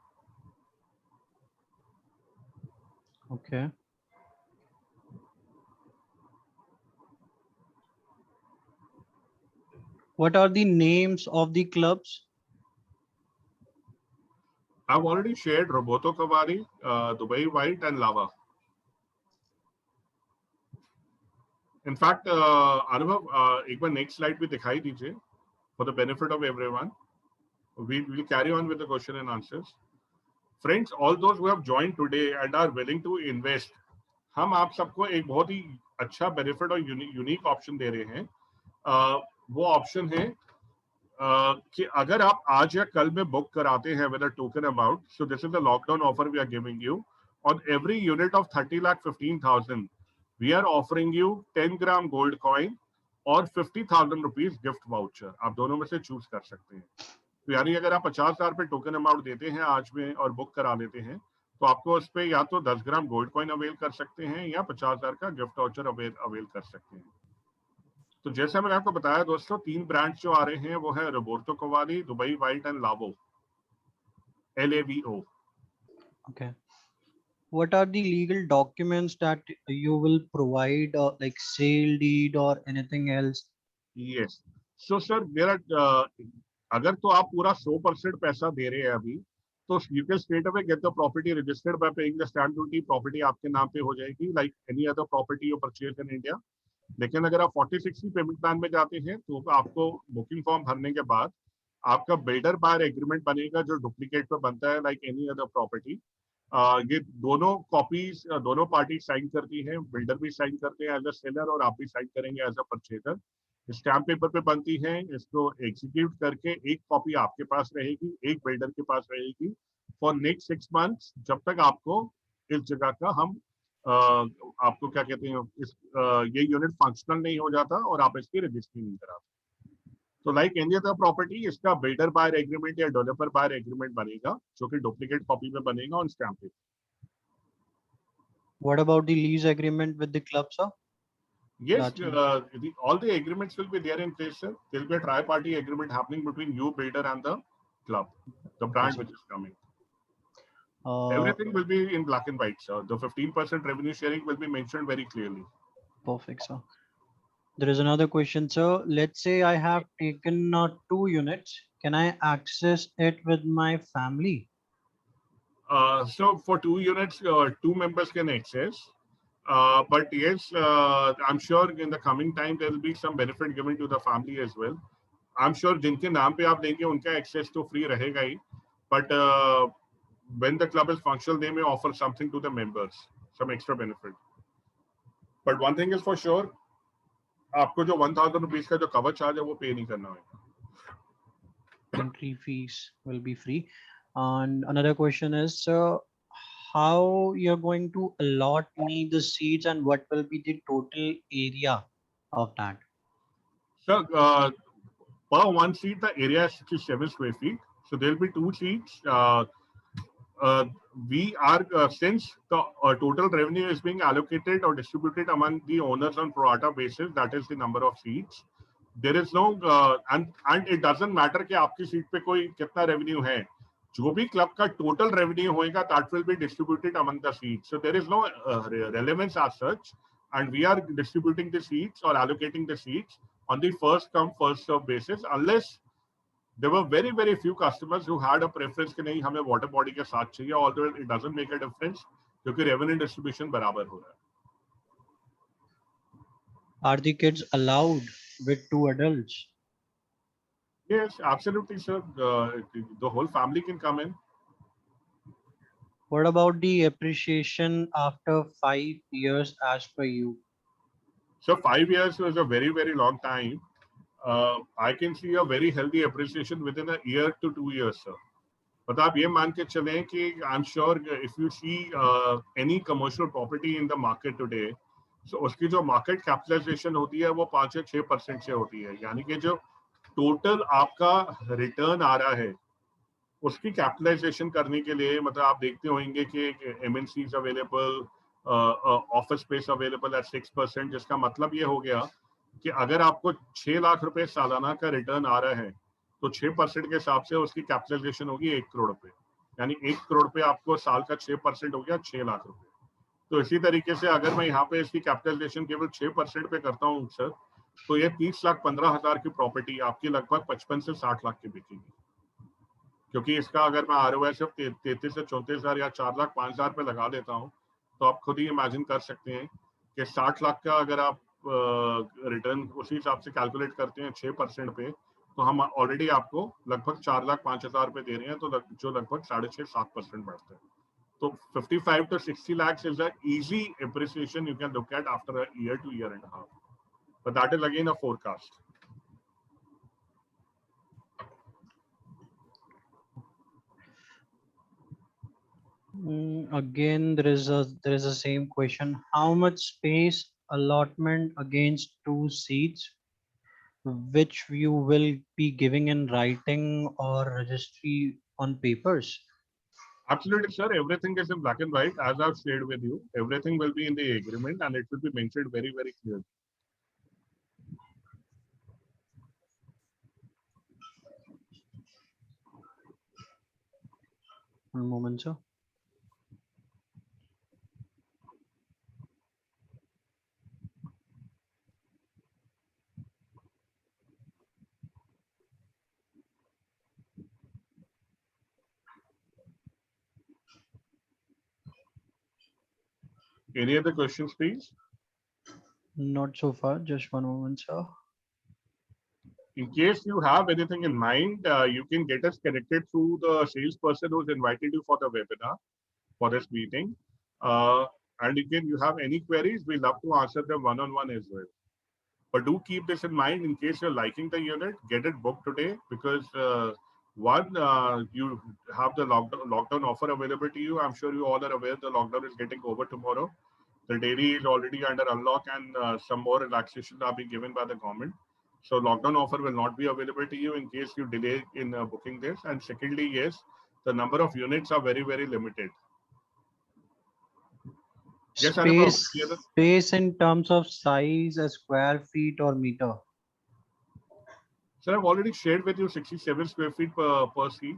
Okay. What are the names of the clubs? I've already shared Roboto Cavalli, Dubai White and Lava. In fact, Anubhav, एक बार next slide भी दिखाई दीजिए for the benefit of everyone. We will carry on with the question and answers. Friends, all those who have joined today and are willing to invest, हम आप सबको एक बहुत ही अच्छा बेनिफिट और यूनिक ऑप्शन दे रहे हैं। वो ऑप्शन है कि अगर आप आज या कल में बुक कराते हैं with a token amount, so this is the lockdown offer we are giving you on every unit of 30,15,000 we are offering you 10 gram gold coin और 50,000 रुपीज गिफ्ट वाउचर, आप दोनों में से चूज कर सकते हैं। तो यानी अगर आप 50,000 पे टोकन अमाउंट देते हैं आज में और बुक करा लेते हैं, तो आपको उस पर या तो 10 ग्राम गोल्ड कॉइन अवेल कर सकते हैं या 50,000 का गिफ्ट वाउचर अवेल कर सकते हैं। तो जैसे मैंने आपको बताया दोस्तों, 3 ब्रांड्स जो आ रहे हैं वो है रोबोर्टो कोवाली, दुबई वाइट एंड लावो, LAVO। Okay. What are the legal documents that you will provide, like sale deed or anything else? Yes, so sir मेरा अगर तो आप पूरा 100% पैसा दे रहे हैं अभी, तो you can straight away get the property registered bye paying the stamp duty. Property आपके नाम पे हो जाएगी like any other property you purchase in India. लेकिन अगर आप 40-60 पेमेंट प्लान में जाते हैं तो आपको बुकिंग फॉर्म भरने के बाद आपका बिल्डर बायर एग्रीमेंट बनेगा जो डुप्लीकेट पे बनता है लाइक एनी अदर प्रॉपर्टी। ये दोनों कॉपीज दोनों पार्टी साइन करती हैं, बिल्डर भी साइन करते हैं एज अ सेलर और आप भी साइन करेंगे as a purchaser. Stamp paper पे बनती है, इसको एग्जीक्यूट करके एक कॉपी आपके पास रहेगी, एक बिल्डर के पास रहेगी फॉर नेक्स्ट 6 मंथ्स, जब तक आपको इस जगह का हम आपको क्या कहते हैं ये यूनिट फंक्शनल नहीं हो जाता और आप इसकी रजिस्ट्री नहीं कराते। तो लाइक एनी अदर प्रॉपर्टी इसका बिल्डर बायर एग्रीमेंट या डेवलपर बायर एग्रीमेंट बनेगा जो कि डुप्लीकेट कॉपी में बनेगा on stamp paper. What about the lease agreement with the club, sir? Yes, That you all the agreements will be there in place, sir. There will be a tri-party agreement happening between you, builder, and the club, the brand which is coming. Everything will be in black and white, sir. The 15% revenue sharing will be mentioned very clearly. perfect, sir. There is another question, sir. Let's say I have taken 2 units. Can I access it with my family? So for 2 units, 2 members can access. But yes, I'm sure in the coming time there will be some benefit given to the family as well. I'm sure जिनके नाम पे आप देंगे उनका access तो free रहेगा ही, but when the club is functional, they may offer something to the members, some extra benefit. But one thing is for sure, आपको जो 1,000 रुपीज का जो कवर चार्ज है वो पे नहीं करना होगा। Entry fees will be free. And another question is, how you're going to allot me the seats and what will be the total area of that? So per one seat, the area is 67 square feet. So there will be 2 seats. We are since the total revenue is being allocated or distributed among the owners on pro rata basis, that is the number of seats. There is no and it doesn't matter कि आपकी seat पे कोई कितना revenue है, जो भी club का total revenue होएगा that will be distributed among the seats. So there is no relevance as such, and we are distributing the seats or allocating the seats on the first come first serve basis, unless there were very few customers who had a preference कि नहीं हमें water body के साथ चाहिए, although it doesn't make a difference क्योंकि revenue distribution बराबर हो रहा है। Are the kids allowed with 2 adults? Yes, absolutely, sir. The whole family can come in. What about the appreciation after 5 years as per you? So 5 years was a very long time. I can see a very healthy appreciation within a year to 2 years, sir. But आप ये मान के चलें कि I'm sure if you see any commercial property in the market today, so उसकी जो market capitalization होती है वो 5 या 6% से होती है, यानी कि जो total आपका return आ रहा है उसकी कैपिटलाइजेशन करने के लिए, मतलब आप देखते होंगे कि MNCs available, office space available at 6%, जिसका मतलब ये हो गया कि अगर आपको 6 लाख रुपए सालाना का रिटर्न आ रहा है तो 6% के हिसाब से उसकी कैपिटलाइजेशन होगी 1 करोड़ रुपए, यानी 1 करोड़ रुपए आपको साल का 6% हो गया 6 लाख रुपए। तो इसी तरीके से अगर मैं यहाँ पे इसकी कैपिटलाइजेशन केवल 6% पे करता हूँ सर, तो ये 30,15,000 की प्रॉपर्टी आपकी लगभग 55 से 60 लाख की बिकेगी, क्योंकि इसका अगर मैं ROI सिर्फ 33 से 34,000 या 4 लाख 5,000 पे लगा देता हूँ, तो आप खुद ही इमेजिन कर सकते हैं कि 60 लाख का अगर आप रिटर्न उसी हिसाब से कैलकुलेट करते हैं 6% पे, तो हम ऑलरेडी आपको लगभग 4 लाख 5,000 रुपए दे रहे हैं, तो जो लगभग 6.5-7% बढ़ता है। तो 55 to 60 lakhs is an easy appreciation you can look at after a year to year and a half, but that is again a forecast. Again, there is a same question. How much space allotment against 2 seats? which you will be giving in writing or registry on papers? Absolutely, sir. Everything is in black and white, as I've shared with you. Everything will be in the agreement, and it will be mentioned very, very clearly. One moment, sir. Any other questions, please? Not so far. Just one moment, sir. In case you have anything in mind, you can get us connected through the salesperson who's invited you for the webinar, for this meeting. And again, you have any queries, we love to answer them one-on-one as well. But do keep this in mind in case you're liking the unit, get it booked today because you have the lockdown offer available to you. I'm sure you all are aware the lockdown is getting over tomorrow. The dairy is already under unlock and some more relaxations are being given by the government. So lockdown offer will not be available to you in case you delay in booking this. And secondly, yes, the number of units are very, very limited. Yes, Anubhav. Space in terms of size, a square feet or meter. Sir, I've already shared with you 67 square feet per seat.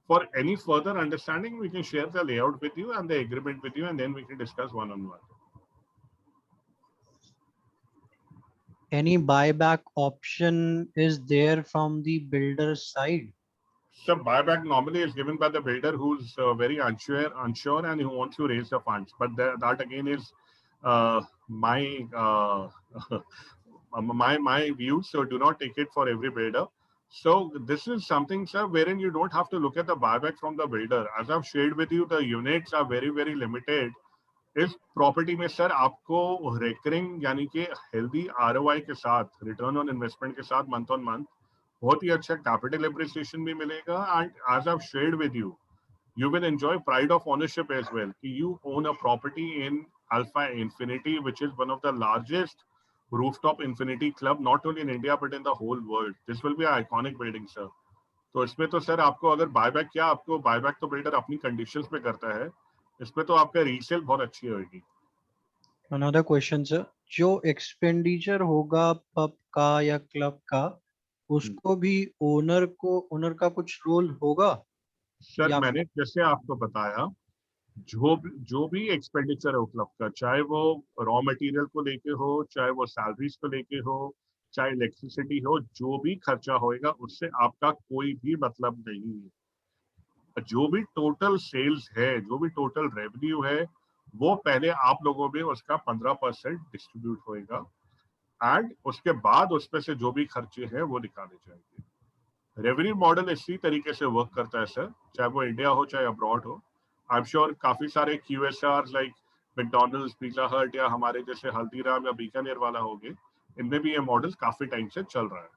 For any further understanding, we can share the layout with you and the agreement with you, and then we can discuss one-on-one. Any buyback option is there from the builder's side? So buyback normally is given by the builder who's very unsure, and who wants to raise the funds. But that again is my my view. So do not take it for every builder. So this is something, sir, wherein you don't have to look at the buyback from the builder. As I've shared with you, the units are very, very limited. इस property में sir आपको recurring यानी कि healthy ROI के साथ return on investment के साथ month on month बहुत ही अच्छा कैपिटल एप्रिसिएशन भी मिलेगा and as I shared with you you will enjoy pride of ownership as well. You own a property in Alpha Infinity, which is one of the largest rooftop infinity club, not only in India but in the whole world. This will be an iconic building, sir. तो इसमें तो sir आपको अगर buyback क्या आपको buyback तो builder अपनी conditions पे करता है इसमें तो आपका रीसेल बहुत अच्छी होगी. Another question, sir. जो एक्सपेंडिचर होगा पब का या क्लब का उसको भी ओनर का कुछ रोल होगा? सर मैंने जैसे आपको बताया जो भी एक्सपेंडिचर है क्लब का, चाहे वो रॉ मटेरियल को लेके हो, चाहे वो सैलरीज को लेके हो, चाहे इलेक्ट्रिसिटी हो, जो भी खर्चा होएगा उससे आपका कोई भी मतलब नहीं है. जो भी टोटल सेल्स है, जो भी टोटल रेवेन्यू है, वो पहले आप लोगों में उसका 15% डिस्ट्रीब्यूट होएगा एंड उसके बाद उसमें से जो भी खर्चे हैं वो निकाले जाएंगे. रेवेन्यू मॉडल इसी तरीके से वर्क करता है सर, चाहे वो इंडिया हो चाहे अब्रॉड हो. आई एम श्योर काफी सारे QSR लाइक मैकडॉनल्ड्स, पिज़्ज़ा हट या हमारे जैसे हल्दीराम या बीकानेर वाला हो गए, इनमें भी ये मॉडल काफी टाइम से चल रहा है.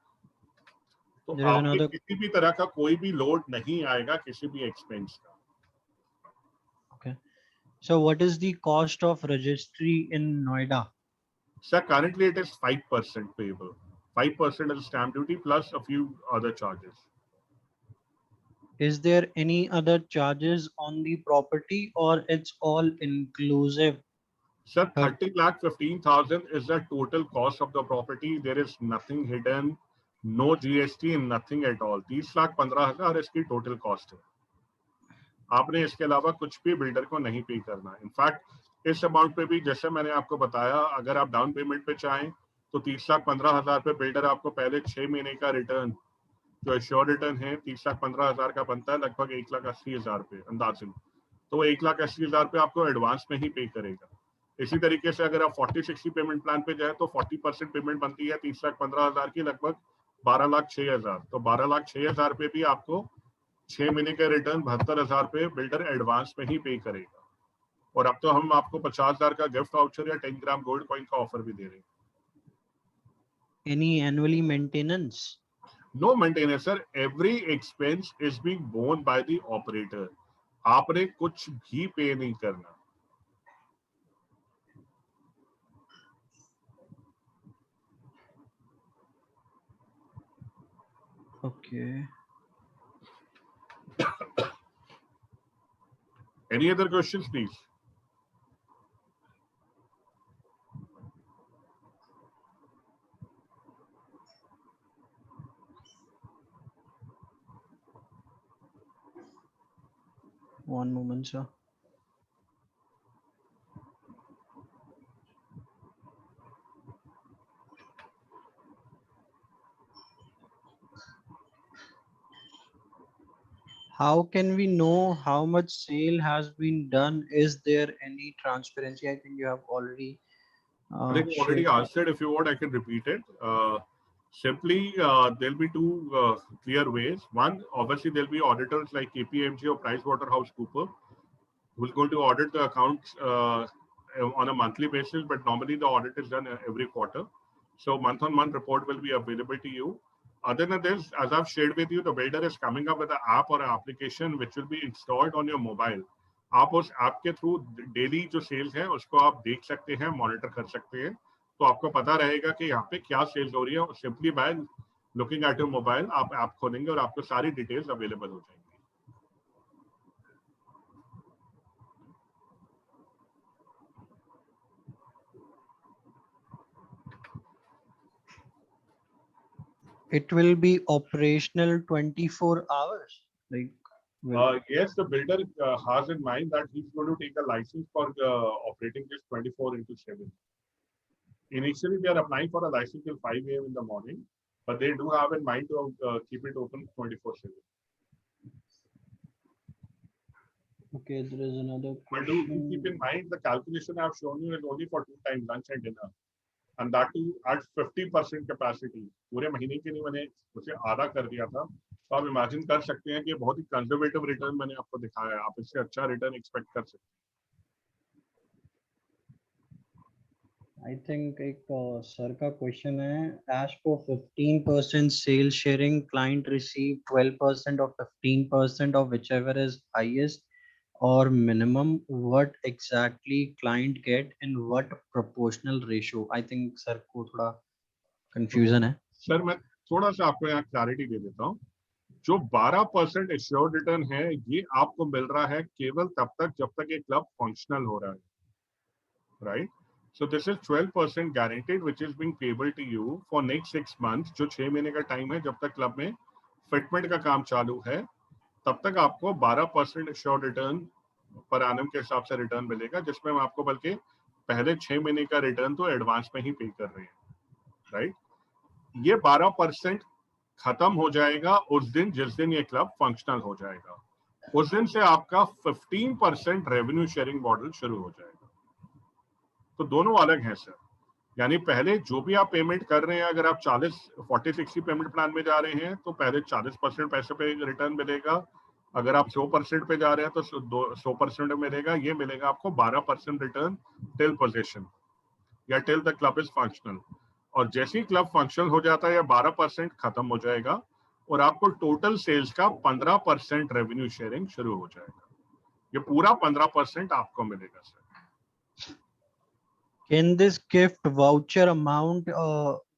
तो आपके किसी भी तरह का कोई भी लोड नहीं आएगा किसी भी एक्सपेंस का. Okay. So what is the cost of registry in Noida? Sir, currently it is 5% payable. 5% is stamp duty plus a few other charges. Is there any other charges on the property or it's all inclusive? Sir, 30,15,000 is the total cost of the property. There is nothing hidden, no GST, nothing at all. 30,15,000 इसकी total cost है. आपने इसके अलावा कुछ भी builder को नहीं पे करना. इनफैक्ट इस अमाउंट पे भी जैसे मैंने आपको बताया, अगर आप डाउन पेमेंट पे चाहें तो 30,15,000 पे बिल्डर आपको पहले 6 महीने का रिटर्न जो श्योर रिटर्न है 30,15,000 का बनता है लगभग 1,80,000 रुपये अंदाजन. तो 1,80,000 रुपये आपको एडवांस में ही पे करेगा. इसी तरीके से अगर आप 40-60 पेमेंट प्लान पे जाए तो 40% पेमेंट बनती है 30,15,000 की लगभग 12,06,000. तो 12,06,000 रुपये भी आपको 6 महीने का रिटर्न 72,000 रुपये बिल्डर एडवांस में ही पे करेगा. और अब तो हम आपको 50,000 का गिफ्ट वाउचर या 10 ग्राम गोल्ड कॉइन का ऑफर भी दे रहे हैं. Any annually maintenance? No maintenance, sir. Every expense is being borne by the operator. आपने कुछ भी पे नहीं करना. Okay. Any other questions, please? One moment, sir. How can we know how much sale has been done? Is there any transparency? I think you have already I think I already shared. answered. If you want, I can repeat it. Simply, there'll be two clear ways. One, obviously, there'll be auditors like KPMG or PricewaterhouseCoopers who's going to audit the accounts on a monthly basis, but normally the audit is done every quarter. So month-on-month report will be available to you. Other than this, as I've shared with you, the builder is coming up with an app or an application which will be installed on your mobile. आप उस app के through daily जो sales है उसको आप देख सकते हैं, मॉनिटर कर सकते हैं, तो आपको पता रहेगा कि यहाँ पे क्या सेल्स हो रही है. Simply by looking at your mobile आप ऐप खोलेंगे और आपको सारी डिटेल्स अवेलेबल हो जाएंगी. It will be operational 24 hours. Like, Yes, the builder has in mind that he's going to take a license for operating this 24/7. Initially, they are applying for a license till 5 a.m. in the morning, but they do have in mind to keep it open 24/7. okay, there is another But do question. keep in mind the calculation I've shown you is only for 2 times lunch and dinner, and that too at 50% capacity. पूरे महीने के लिए मैंने उसे आधा कर दिया था, तो आप इमेजिन कर सकते हैं कि बहुत ही कंजर्वेटिव रिटर्न मैंने आपको दिखाया है. आप इससे अच्छा रिटर्न एक्सपेक्ट कर सकते हैं. I think एक सर का क्वेश्चन है, as for 15% sales sharing, client receive 12% or 15% of whichever is highest or minimum. What exactly client get in what proportional ratio? I think sir को थोड़ा confusion है. Sir मैं थोड़ा सा आपको यहाँ क्लैरिटी दे देता हूँ. जो 12% एश्योर्ड रिटर्न है ये आपको मिल रहा है केवल तब तक जब तक ये क्लब फंक्शनल हो रहा है, right? So this is 12% guaranteed which is being payable to you for next 6 months. जो 6 महीने का टाइम है जब तक क्लब में फिटमेंट का काम चालू है, तब तक आपको 12% एश्योर्ड रिटर्न पर एनम के हिसाब से रिटर्न मिलेगा, जिसमें हम आपको बल्कि पहले 6 महीने का रिटर्न तो एडवांस में ही पे कर रहे हैं, राइट? ये 12% खत्म हो जाएगा उस दिन जिस दिन ये क्लब फंक्शनल हो जाएगा. उस दिन से आपका 15% रेवेन्यू शेयरिंग मॉडल शुरू हो जाएगा. तो दोनों अलग हैं सर. यानी पहले जो भी आप पेमेंट कर रहे हैं, अगर आप 40-60 पेमेंट प्लान में जा रहे हैं तो पहले 40% पैसे पे रिटर्न मिलेगा. अगर आप 100% पे जा रहे हैं तो 100% मिलेगा. ये मिलेगा आपको 12% रिटर्न टिल पोजीशन या till the club is functional. और जैसे ही क्लब फंक्शनल हो जाता है, 12% खत्म हो जाएगा और आपको टोटल सेल्स का 15% रेवेन्यू शेयरिंग शुरू हो जाएगा. ये पूरा 15% आपको मिलेगा sir. Can this gift voucher amount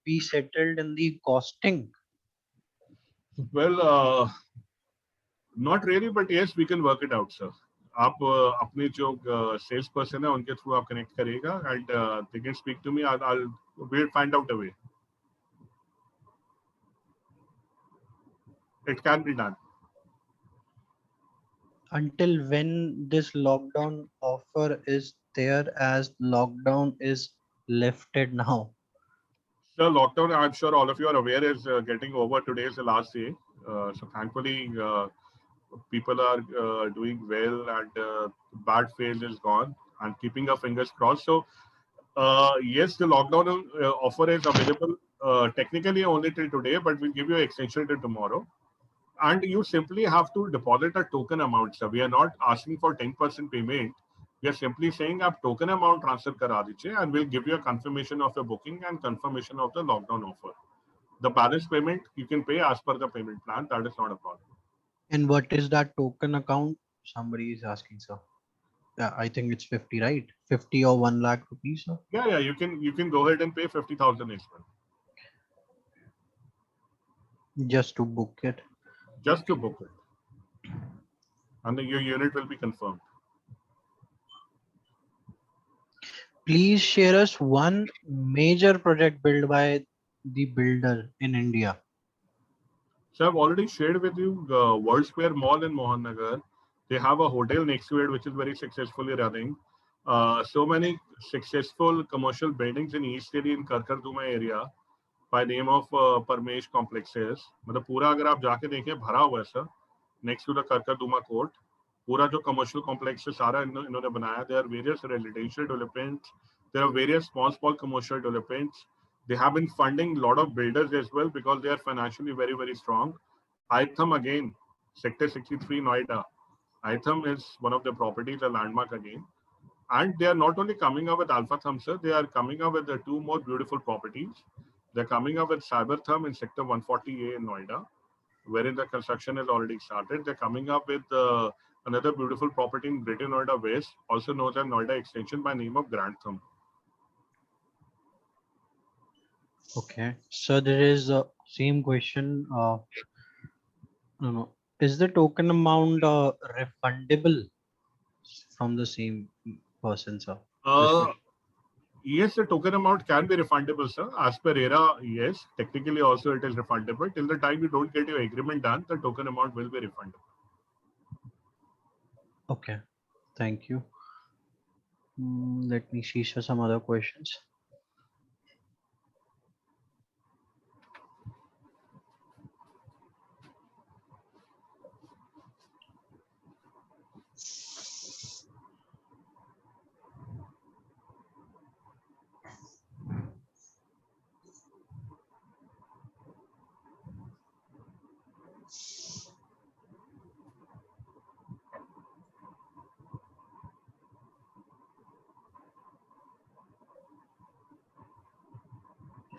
be settled in the costing? Well, not really, but yes, we can work it out, sir. आप अपने जो सेल्स पर्सन है उनके थ्रू आप कनेक्ट करिएगा and they can speak to me. we'll find out a way. It can be done. Until when this lockdown offer is there, as lockdown is lifted now? The lockdown, I'm sure all of you are aware, is getting over. Today is the last day. So thankfully, people are doing well and bad phase is gone, and keeping our fingers crossed. So yes, the lockdown offer is available technically only till today, but we'll give you an extension till tomorrow. And you simply have to deposit a token amount, sir. We are not asking for 10% payment. We are simply saying आप token amount transfer करा दीजिए and we'll give you a confirmation of your booking and confirmation of the lockdown offer. The balance payment you can pay as per the payment plan. That is not a problem. And what is that token account? Somebody is asking, sir. Yeah, I think it's 50, right? 50 or 1 lakh rupees, sir. Yeah, you can go ahead and pay 50,000 as well. Just to book it. Just to book it. And then your unit will be confirmed. Please share us one major project built by the builder in India. So I've already shared with you World Square Mall in Mohan Nagar. They have a hotel next to it, which is very successfully running. So many successful commercial buildings in East Delhi in Karkarduma area by name of Parmesh complexes. मतलब पूरा अगर आप जाके देखें भरा हुआ है sir, next to the Karkarduma court. पूरा जो commercial complex है सारा इन्होंने बनाया. There are various residential developments. There are various small commercial developments. They have been funding a lot of builders as well because they are financially very, very strong. Itham again, Sector 63 Noida. Itham is one of the properties, a landmark again. And they are not only coming up with Alpha Thumb, sir, they are coming up with the two more beautiful properties. They're coming up with Cyber Thumb in Sector 140A in Noida, wherein the construction has already started. They're coming up with another beautiful property in Greater Noida West, also known as Noida Extension by name of Grand Thumb. Okay, so there is the same question. No. Is the token amount refundable from the same person, sir? Yes, the token amount can be refundable, sir. As per ERA, yes. Technically, also it is refundable. Till the time you don't get your agreement done, the token amount will be refundable. Okay, thank you. Let me see some other questions.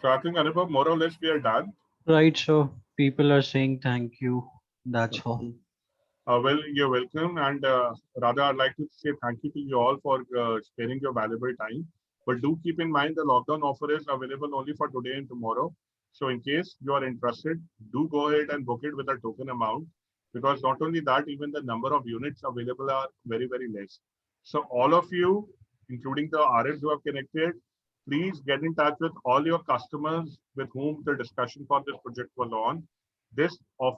So I think, Anubhav, more or less we are done. Right, so people are saying thank you. That's all. Well, you're welcome. And rather, I'd like to say thank you to you all for sparing your valuable time. But do keep in mind the lockdown offer is available only for today and tomorrow. So in case you are interested, do go ahead and book it with a token amount. Because not only that, even the number of units available are very, very less. So all of you, including the RMs who have connected, please get in touch with all your customers with whom the discussion for this project was on. This offer